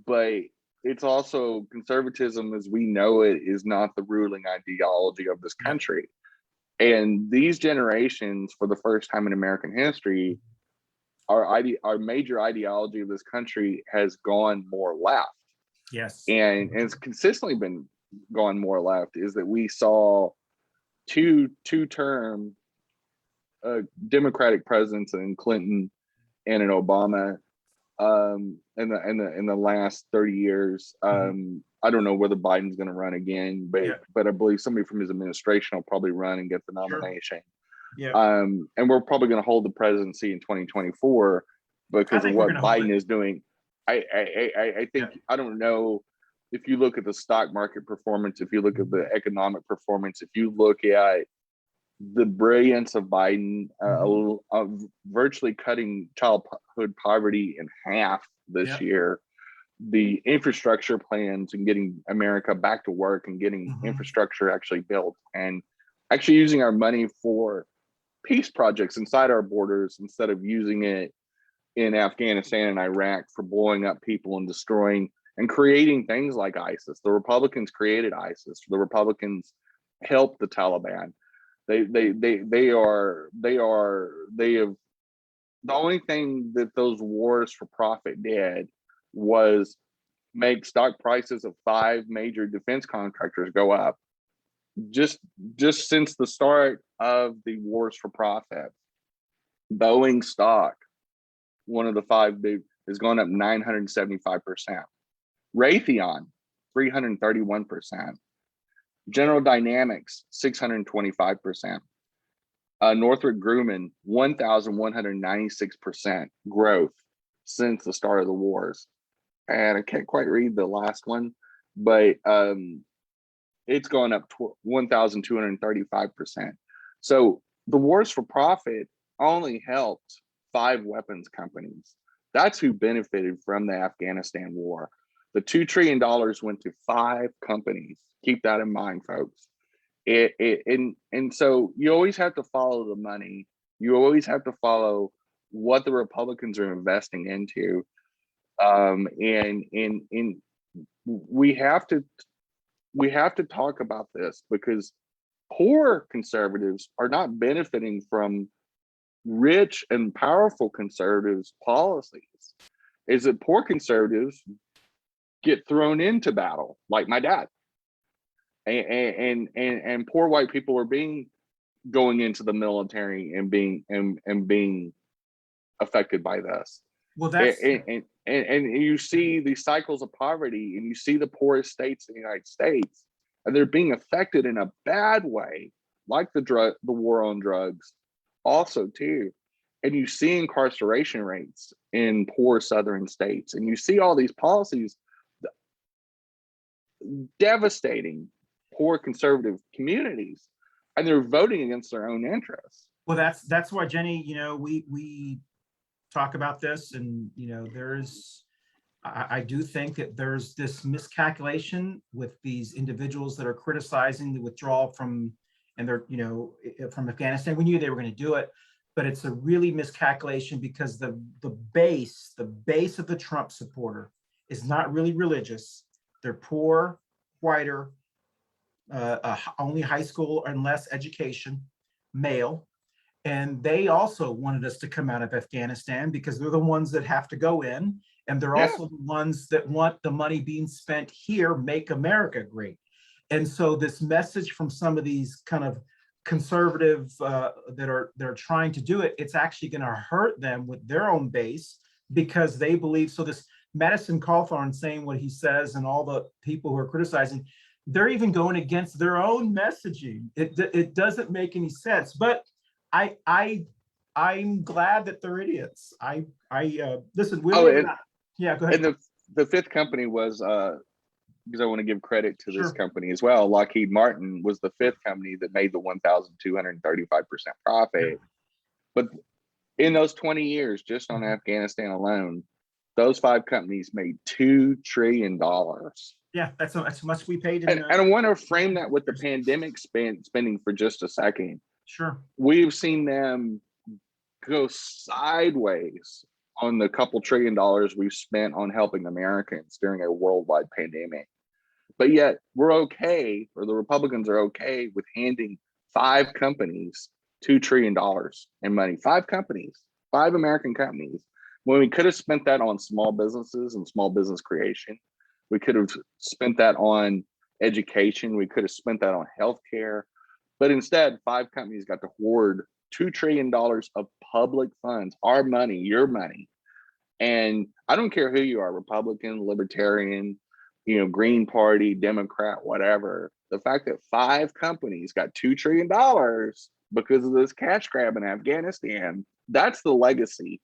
but it's also conservatism as we know it is not the ruling ideology of this country. And these generations, for the first time in American history, our major ideology of this country has gone more left. Yes. And it's consistently been gone more left, is that we saw two-term Democratic presidents in Clinton and in Obama in the last 30 years. I don't know whether Biden's going to run again, but I believe somebody from his administration will probably run and get the nomination. And we're probably going to hold the presidency in 2024 because of what Biden is doing. I think, I don't know, if you look at the stock market performance, if you look at the economic performance, if you look at the brilliance of Biden, of virtually cutting childhood poverty in half this year, the infrastructure plans and getting America back to work and getting infrastructure actually built, and actually using our money for peace projects inside our borders instead of using it in Afghanistan and Iraq for blowing up people and destroying and creating things like ISIS. The Republicans created ISIS. The Republicans helped the Taliban. They have the only thing that those wars for profit did was make stock prices of 5 major defense contractors go up. just just since the start of the wars for profit, Boeing stock, one of the five big, has gone up 975%. Raytheon, 331%. General Dynamics, 625%. Northrop Grumman, 1,196% growth since the start of the wars. And I can't quite read the last one, but it's gone up 1,235%. So the wars for profit only helped 5 weapons companies. That's who benefited from the Afghanistan war. The $2 trillion went to 5 companies. Keep that in mind, folks. And so you always have to follow the money. You always have to follow what the Republicans are investing into. And we have to talk about this, because poor conservatives are not benefiting from rich and powerful conservatives' policies. Is that poor conservatives get thrown into battle, like my dad, and poor white people are going into the military and being affected by this. Well, that's and you see these cycles of poverty, and you see the poorest states in the United States, and they're being affected in a bad way, like the war on drugs, also too. And you see incarceration rates in poor southern states, and you see all these policies devastating poor conservative communities, and they're voting against their own interests. Well, that's why, Jenny, we talk about this, and I do think that there's this miscalculation with these individuals that are criticizing the withdrawal from Afghanistan. We knew they were going to do it, but it's a really miscalculation, because the base of the Trump supporter is not really religious. They're poor, whiter, only high school and less education, male. And they also wanted us to come out of Afghanistan, because they're the ones that have to go in. And they're also the ones that want the money being spent here, make America great. And so this message from some of these kind of conservative they're trying to do it, it's actually going to hurt them with their own base, because they believe, so this Madison Cawthorn saying what he says, and all the people who are criticizing, they're even going against their own messaging. It doesn't make any sense. But I'm glad that they're idiots. I listen. Go ahead. And the fifth company was because I want to give credit to this company as well. Lockheed Martin was the 5th company that made the 1,235% profit. But in those 20 years, just on Afghanistan alone, those 5 companies made $2 trillion. Yeah, that's how much we paid. And I want to frame that with the pandemic spending for just a second. Sure. We've seen them go sideways on the couple $1 trillion we've spent on helping Americans during a worldwide pandemic. But yet we're okay, or the Republicans are okay, with handing 5 companies $2 trillion in money. 5 companies, 5 American companies, when we could have spent that on small businesses and small business creation. We could have spent that on education. We could have spent that on healthcare. But instead, 5 companies got to hoard $2 trillion of public funds, our money, your money. And I don't care who you are, Republican, Libertarian, Green Party, Democrat, whatever. The fact that 5 companies got $2 trillion because of this cash grab in Afghanistan, that's the legacy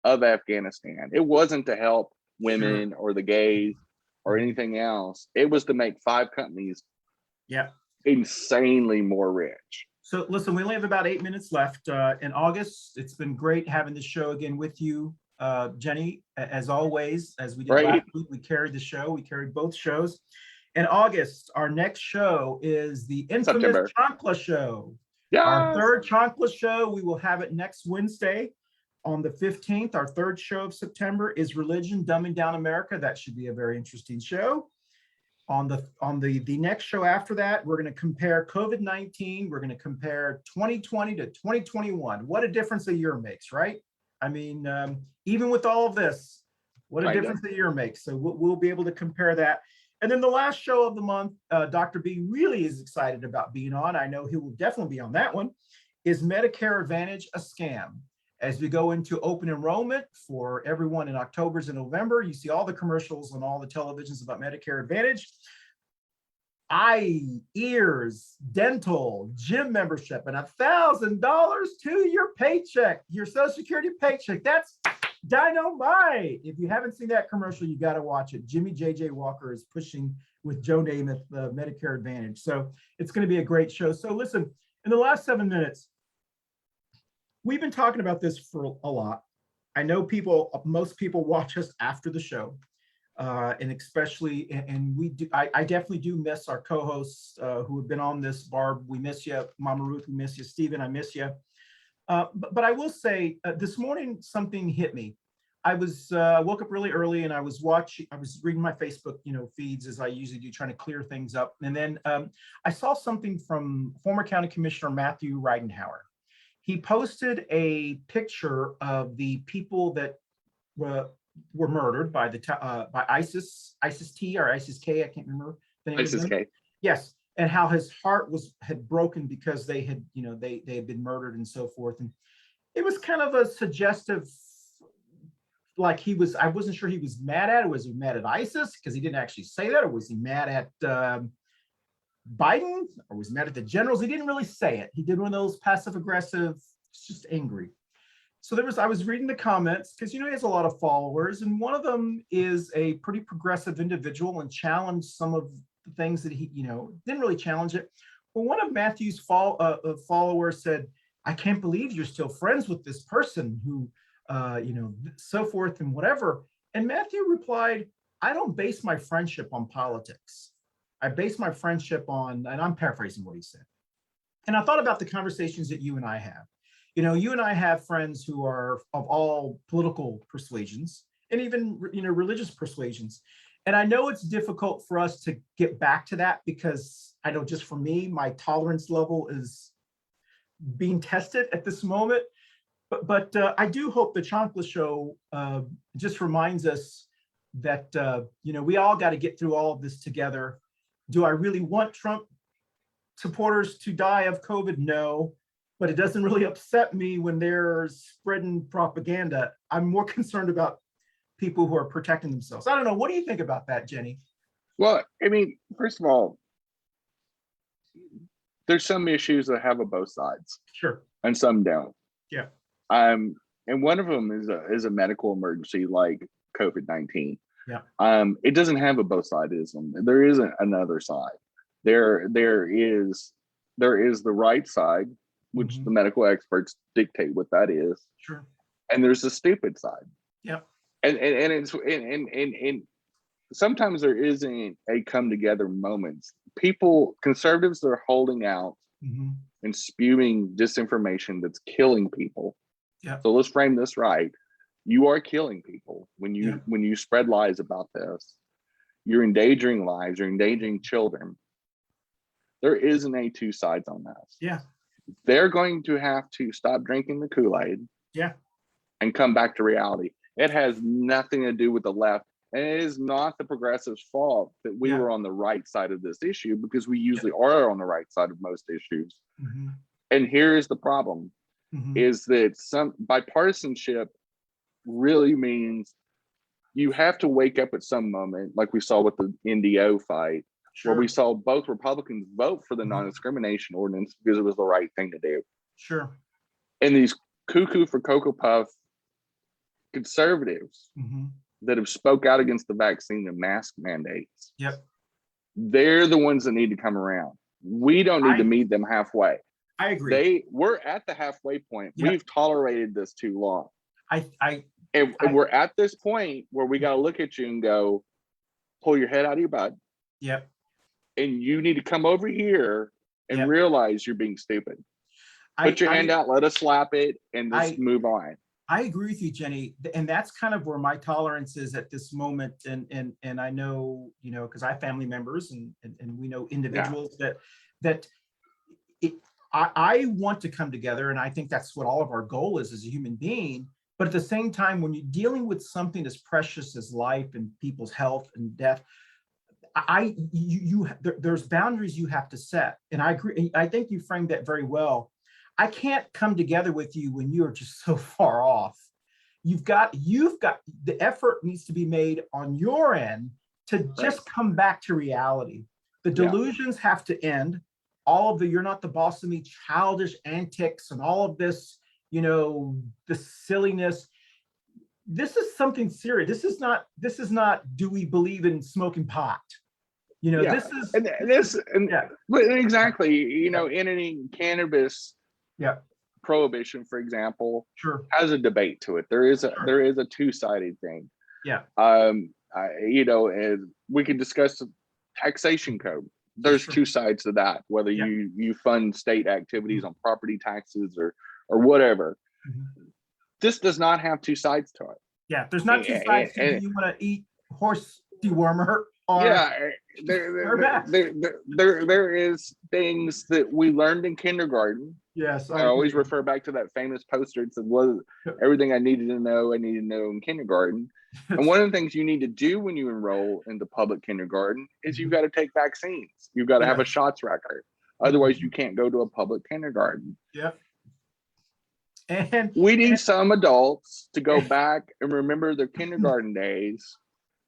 of Afghanistan. It wasn't to help women or the gays or anything else. It was to make 5 companies insanely more rich. So listen, we only have about 8 minutes left. In August, it's been great having this show again with you, Jenny. As always, as we did last week, we carried the show. We carried both shows. In August, our next show is the infamous Chancla Show. Yeah. Our 3rd Chancla Show. We will have it next Wednesday on the 15th. Our 3rd show of September is Religion, Dumbing Down America. That should be a very interesting show. On the next show after that, we're going to compare COVID-19. We're going to compare 2020 to 2021. What a difference a year makes, right? I mean, even with all of this, what a difference a year makes. So we'll be able to compare that. And then the last show of the month, Dr. B really is excited about being on. I know he will definitely be on that one. Is Medicare Advantage a scam? As we go into open enrollment for everyone in October and November, you see all the commercials on all the televisions about Medicare Advantage. Eye, ears, dental, gym membership, and $1,000 to your paycheck, your Social Security paycheck. That's dynamite. If you haven't seen that commercial, you got to watch it. Jimmy J.J. Walker is pushing with Joe Namath the Medicare Advantage. So it's going to be a great show. So listen, in the last 7 minutes, we've been talking about this for a lot. I know most people watch us after the show. And especially, and we do, I definitely do miss our co-hosts who have been on this. Barb, we miss you. Mama Ruth, we miss you. Stephen, I miss you. But I will say, this morning something hit me. I was woke up really early and I was reading my Facebook, feeds as I usually do, trying to clear things up. And then I saw something from former County Commissioner Matthew Ridenhour. He posted a picture of the people that were murdered by by ISIS-T or ISIS-K, I can't remember the name. ISIS-K. Yes, and how his heart had broken because they had, they had been murdered and so forth. And it was kind of a suggestive, like I wasn't sure he was mad at it. Was he mad at ISIS? Because he didn't actually say that. Or was he mad at Biden? Or was he mad at the generals? He didn't really say it. He did one of those passive aggressive, just angry. So I was reading the comments because, he has a lot of followers, and one of them is a pretty progressive individual and challenged some of the things that he, didn't really challenge it. Well, one of Matthew's followers said, "I can't believe you're still friends with this person who, so forth and whatever." And Matthew replied, "I don't base my friendship on politics. I base my friendship on," and I'm paraphrasing what he said. And I thought about the conversations that you and I have. You and I have friends who are of all political persuasions and even, religious persuasions. And I know it's difficult for us to get back to that because I know just for me, my tolerance level is being tested at this moment. But I do hope the Chancla Show just reminds us that, we all got to get through all of this together. Do I really want Trump supporters to die of COVID? No. But it doesn't really upset me when they're spreading propaganda. I'm more concerned about people who are protecting themselves. I don't know. What do you think about that, Jenny? Well, first of all, there's some issues that have both sides. Sure. And some don't. Yeah. And one of them is a medical emergency like COVID-19. Yeah. It doesn't have both sides. There isn't another side. There is the right side, which the medical experts dictate what that is. Sure. And there's the stupid side. Yeah. And it's sometimes there isn't a come together moment. Conservatives are holding out and spewing disinformation that's killing people. Yeah. So let's frame this right. You are killing people when you spread lies about this. You're endangering lives, you're endangering children. There isn't two sides on this. Yeah. They're going to have to stop drinking the Kool-Aid. Yeah. And come back to reality. It has nothing to do with the left. And it is not the progressives' fault that we were on the right side of this issue, because we usually are on the right side of most issues. And here is the problem, is that some bipartisanship really means you have to wake up at some moment, like we saw with the NDO fight, where we saw both Republicans vote for the non-discrimination ordinance because it was the right thing to do. Sure. And these cuckoo for Cocoa Puff conservatives that have spoke out against the vaccine and mask mandates, they're the ones that need to come around. We don't need to meet them halfway. I agree. We're at the halfway point. We've tolerated this too long. And we're at this point where we got to look at you and go, pull your head out of your butt. Yep. And you need to come over here and realize you're being stupid. Put your hand out, let us slap it, and just move on. I agree with you, Jenny. And that's kind of where my tolerance is at this moment. And I know, because I have family members and we know individuals that I want to come together. And I think that's what all of our goal is as a human being. But at the same time, when you're dealing with something as precious as life and people's health and death, there's boundaries you have to set. And I agree. I think you framed that very well. I can't come together with you when you're just so far off. You've got the effort needs to be made on your end to just come back to reality. The delusions have to end. All of the you're not the boss of me childish antics and all of this, the silliness. This is something serious. This is not do we believe in smoking pot? This is exactly, entering cannabis prohibition, for example, has a debate to it. There is a two-sided thing. And we can discuss the taxation code. There's two sides to that, whether you fund state activities on property taxes or whatever. This does not have two sides to it. There's not two sides to it. You want to eat horse dewormer or there is things that we learned in kindergarten. Yes, I always refer back to that famous poster. It said, "Was everything I needed to know in kindergarten." And one of the things you need to do when you enroll into public kindergarten is you've got to take vaccines. You've got to have a shots record. Otherwise, you can't go to a public kindergarten. And we need some adults to go back and remember their kindergarten days,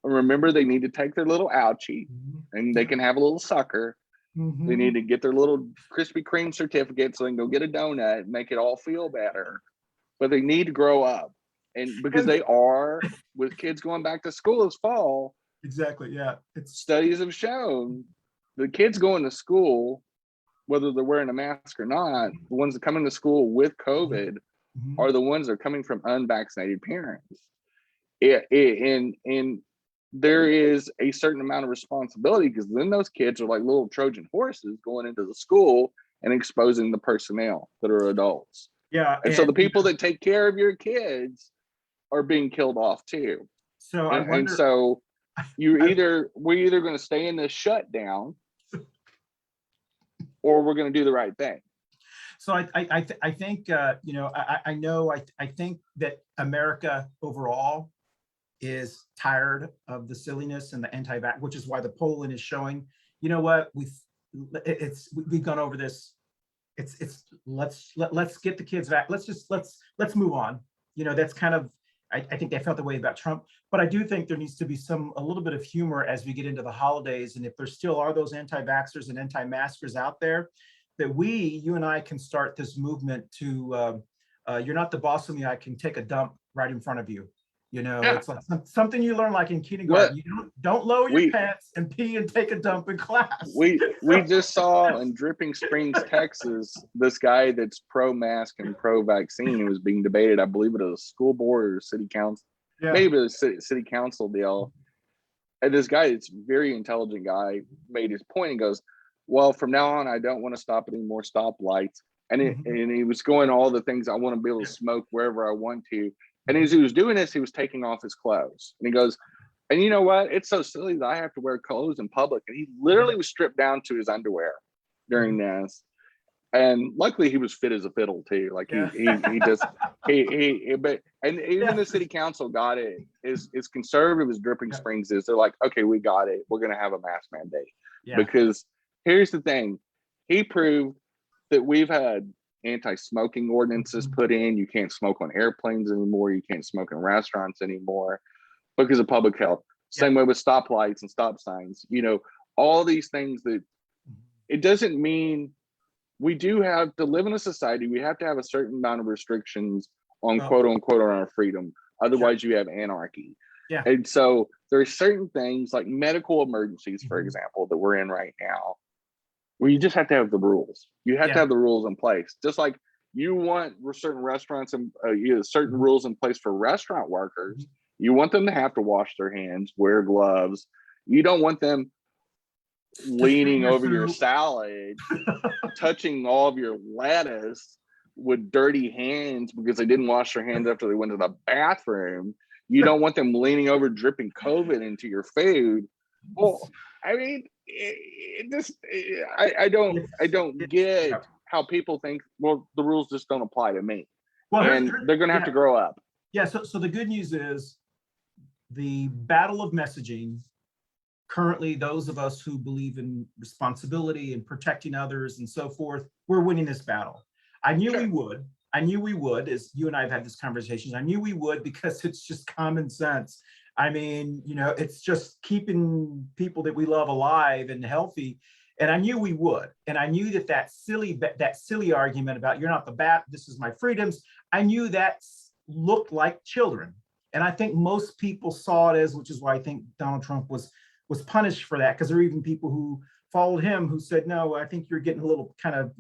and remember they need to take their little ouchie and they can have a little sucker. They need to get their little Krispy Kreme certificate so they can go get a donut and make it all feel better. But they need to grow up. And because they are, with kids going back to school this fall. Exactly, studies have shown the kids going to school, whether they're wearing a mask or not, the ones that come into school with COVID are the ones that are coming from unvaccinated parents. And there is a certain amount of responsibility, because then those kids are like little Trojan horses going into the school and exposing the personnel that are adults. And so the people that take care of your kids are being killed off too. So and so we're either going to stay in this shutdown or we're going to do the right thing. So I think I think that America overall is tired of the silliness and the anti-vax, which is why the polling is showing, we've gone over this. Let's get the kids back. Let's move on. That's kind of, I think they felt the way about Trump, but I do think there needs to be a little bit of humor as we get into the holidays. And if there still are those anti-vaxxers and anti-maskers out there, that you and I can start this movement to, you're not the boss of me, I can take a dump right in front of you. It's like something you learn like in kindergarten. You don't lower your pants and pee and take a dump in class. We just saw in Dripping Springs, Texas, this guy that's pro-mask and pro-vaccine was being debated. I believe it was a school board or city council. Maybe it was a city council deal. And this guy, it's a very intelligent guy, made his point and goes, well, from now on, I don't want to stop at any more stoplights. And he was going all the things I want to be able to smoke wherever I want to. And as he was doing this, he was taking off his clothes. And he goes, and you know what? It's so silly that I have to wear clothes in public. And he literally was stripped down to his underwear during this. And luckily he was fit as a fiddle too. Like but even the city council got it. As conservative as Dripping Springs is, they're like, okay, we got it. We're going to have a mask mandate. Because here's the thing. He proved that we've had anti-smoking ordinances put in. You can't smoke on airplanes anymore. You can't smoke in restaurants anymore because of public health. Same way with stoplights and stop signs. All these things that it doesn't mean we do have to live in a society. We have to have a certain amount of restrictions on quote unquote on our freedom. Otherwise you have anarchy. And so there's certain things like medical emergencies, for example, that we're in right now, where you just have to have the rules. You have to have the rules in place. Just like you want certain restaurants and certain rules in place for restaurant workers. You want them to have to wash their hands, wear gloves. You don't want them leaning over your salad, touching all of your lettuce with dirty hands because they didn't wash their hands after they went to the bathroom. You don't want them leaning over, dripping COVID into your food. Well, I mean, I don't get how people think, well, the rules just don't apply to me. Well, and they're going to have to grow up. So the good news is the battle of messaging currently those of us who believe in responsibility and protecting others and so forth, we're winning this battle. I knew we would. I knew we would, as you and I have had this conversation. I knew we would because it's just common sense. I mean, it's just keeping people that we love alive and healthy. And I knew we would. And I knew that silly argument about you're not the bat, this is my freedoms. I knew that looked like children. And I think most people saw it as, which is why I think Donald Trump was punished for that, because there are even people who followed him who said, no, I think you're getting a little kind of,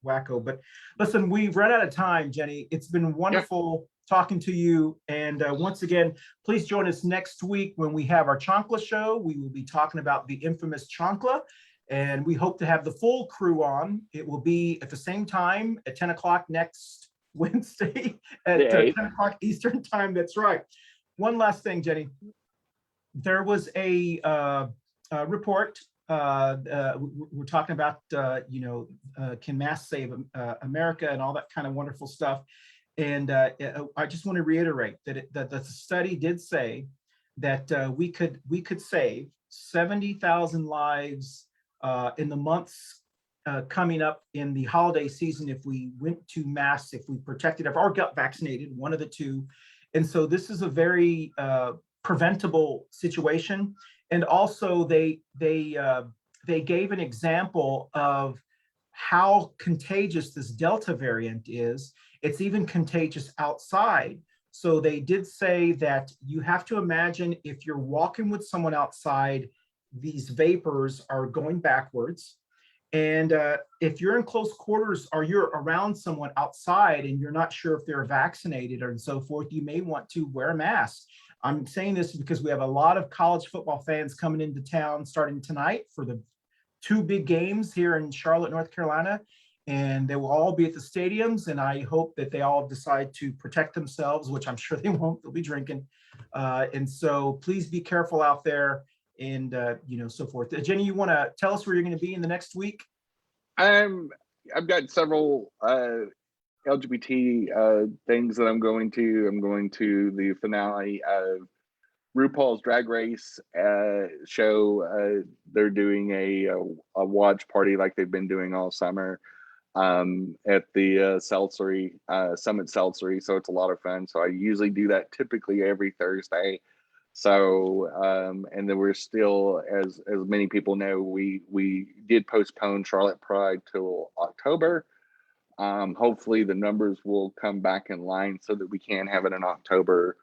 wacko. But listen, we've run out of time, Jenny. It's been wonderful talking to you. And once again, please join us next week when we have our Chancla show. We will be talking about the infamous Chancla, and we hope to have the full crew on. It will be at the same time at 10 o'clock next Wednesday at 10 o'clock Eastern time. That's right. One last thing, Jenny. There was a report. We're talking about, can masks save America and all that kind of wonderful stuff. And I just want to reiterate that the study did say that we could save 70,000 lives in the months coming up in the holiday season if we went to masks, if we protected or got vaccinated, one of the two. And so this is a very preventable situation. And also they gave an example of how contagious this Delta variant is. It's even contagious outside. So they did say that you have to imagine if you're walking with someone outside, these vapors are going backwards. And if you're in close quarters or you're around someone outside and you're not sure if they're vaccinated or and so forth, you may want to wear a mask. I'm saying this because we have a lot of college football fans coming into town starting tonight for the 2 big games here in Charlotte, North Carolina, and they will all be at the stadiums. And I hope that they all decide to protect themselves, which I'm sure they won't. They'll be drinking. And so please be careful out there and, so forth. Jenny, you want to tell us where you're going to be in the next week? I've got several LGBT things that I'm going to. I'm going to the finale of RuPaul's Drag Race show. They're doing a watch party like they've been doing all summer at the Summit Seltzery. So it's a lot of fun. So I usually do that typically every Thursday. So and then we're still, as many people know, we did postpone Charlotte Pride till October. Hopefully the numbers will come back in line so that we can have it in October.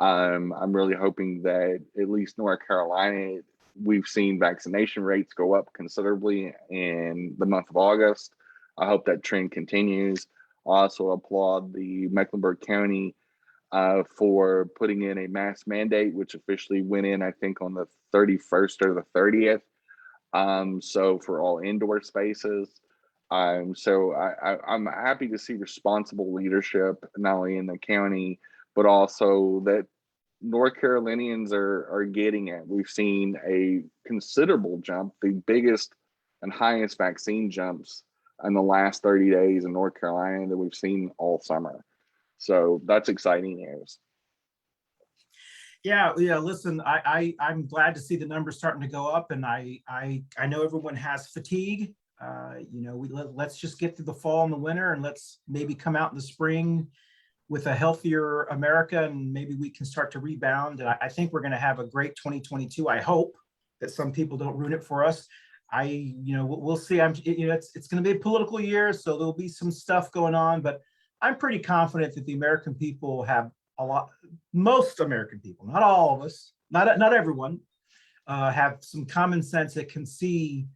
I'm really hoping that at least North Carolina, we've seen vaccination rates go up considerably in the month of August. I hope that trend continues. I also applaud the Mecklenburg County for putting in a mask mandate, which officially went in, I think, on the 31st or the 30th. So for all indoor spaces. So I'm happy to see responsible leadership, not only in the county, but also that North Carolinians are getting it. We've seen a considerable jump, the biggest and highest vaccine jumps in the last 30 days in North Carolina that we've seen all summer. So that's exciting news. Yeah. Listen, I'm glad to see the numbers starting to go up, and I know everyone has fatigue. Let's just get through the fall and the winter, and let's maybe come out in the spring with a healthier America, and maybe we can start to rebound. And I think we're going to have a great 2022. I hope that some people don't ruin it for us. We'll see. It's going to be a political year, so there'll be some stuff going on, but I'm pretty confident that the American people have most American people, not all of us, not everyone, have some common sense that can see,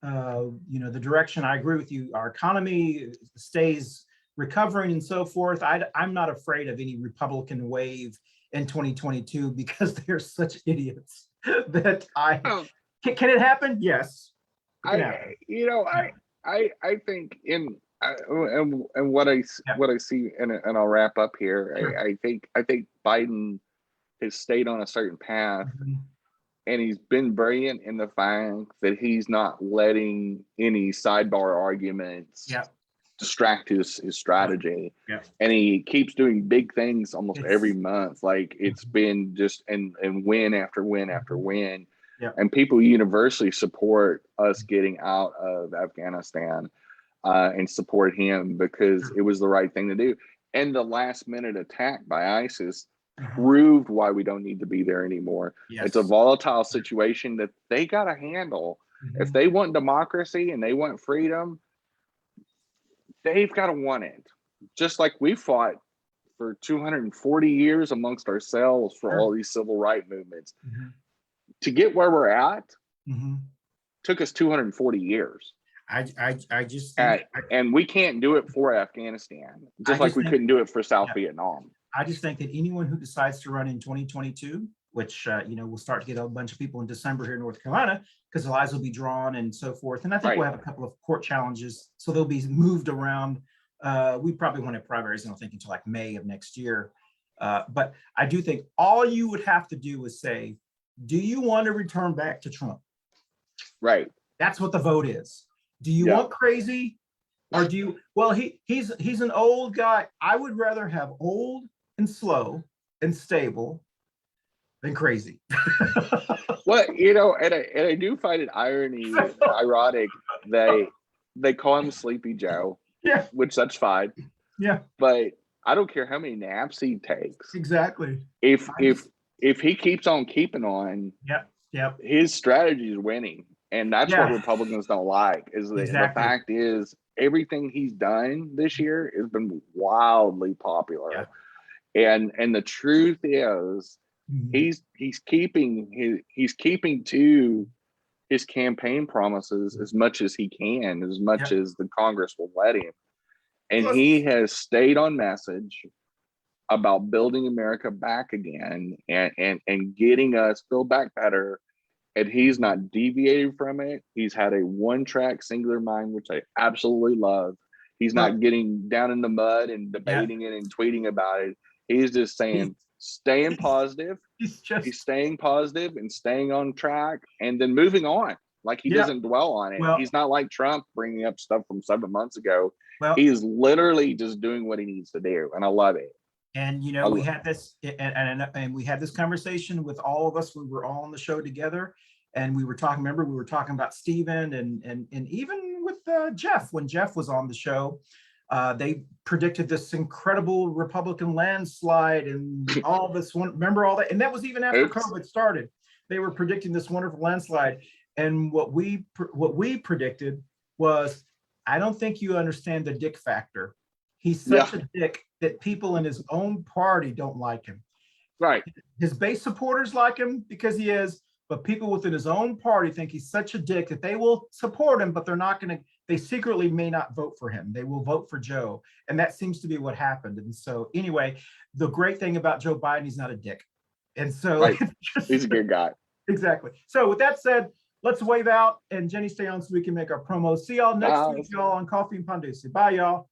the direction. I agree with you. Our economy stays recovering and so forth. I'm not afraid of any Republican wave in 2022 because they're such idiots that can it happen? Yes. I think and what I see, and I'll wrap up here. Sure. I think Biden has stayed on a certain path, and he's been brilliant in the fact that he's not letting any sidebar arguments distract his strategy. And he keeps doing big things almost every month. Like it's been just and win after win after win. Yep. And people universally support us getting out of Afghanistan and support him because it was the right thing to do. And the last minute attack by ISIS proved why we don't need to be there anymore. Yes. It's a volatile situation that they got to handle. If they want democracy and they want freedom, they've got to want it. Just like we fought for 240 years amongst ourselves for all these civil rights movements. To get where we're at took us 240 years. I just think, and we can't do it for Afghanistan, just like we couldn't do it for South Vietnam. I just think that anyone who decides to run in 2022, which we'll start to get a bunch of people in December here in North Carolina, because the lines will be drawn and so forth. And I think we'll have a couple of court challenges, so they'll be moved around. We probably won't have primaries, I don't think, until like May of next year. But I do think all you would have to do is say, do you want to return back to Trump? Right. That's what the vote is. Do you want crazy, or do you? Well, he's an old guy. I would rather have old and slow and stable than crazy. Well, and I do find it ironic they call him Sleepy Joe. Yeah. Which that's fine. Yeah. But I don't care how many naps he takes. Exactly. If he keeps on keeping on, his strategy is winning. And that's what Republicans don't like, is that the fact is everything he's done this year has been wildly popular. And the truth is he's keeping to his campaign promises as much as he can, as much as the Congress will let him. And he has stayed on message about building America back again and getting us built back better. And he's not deviated from it. He's had a one-track singular mind, which I absolutely love. He's not getting down in the mud and debating it and tweeting about it. He's just saying, staying positive. He's staying positive and staying on track and then moving on. Like he doesn't dwell on it. He's not like Trump bringing up stuff from 7 months ago. He's literally just doing what he needs to do. And I love it. And, we had this and we had this conversation with all of us. We were all on the show together and we were talking about Stephen and even with Jeff, when Jeff was on the show. They predicted this incredible Republican landslide and all this one. Remember all that? And that was even after COVID started. They were predicting this wonderful landslide. And what we predicted was, I don't think you understand the dick factor. He's such a dick that people in his own party don't like him. Right. His base supporters like him because he is, but people within his own party think he's such a dick that they will support him, but they secretly may not vote for him. They will vote for Joe. And that seems to be what happened. And so anyway, the great thing about Joe Biden, he's not a dick. And so he's a good guy. Exactly. So with that said, let's wave out and Jenny, stay on so we can make our promos. See y'all next week, y'all, on Coffee Pan Dulce. Bye, y'all.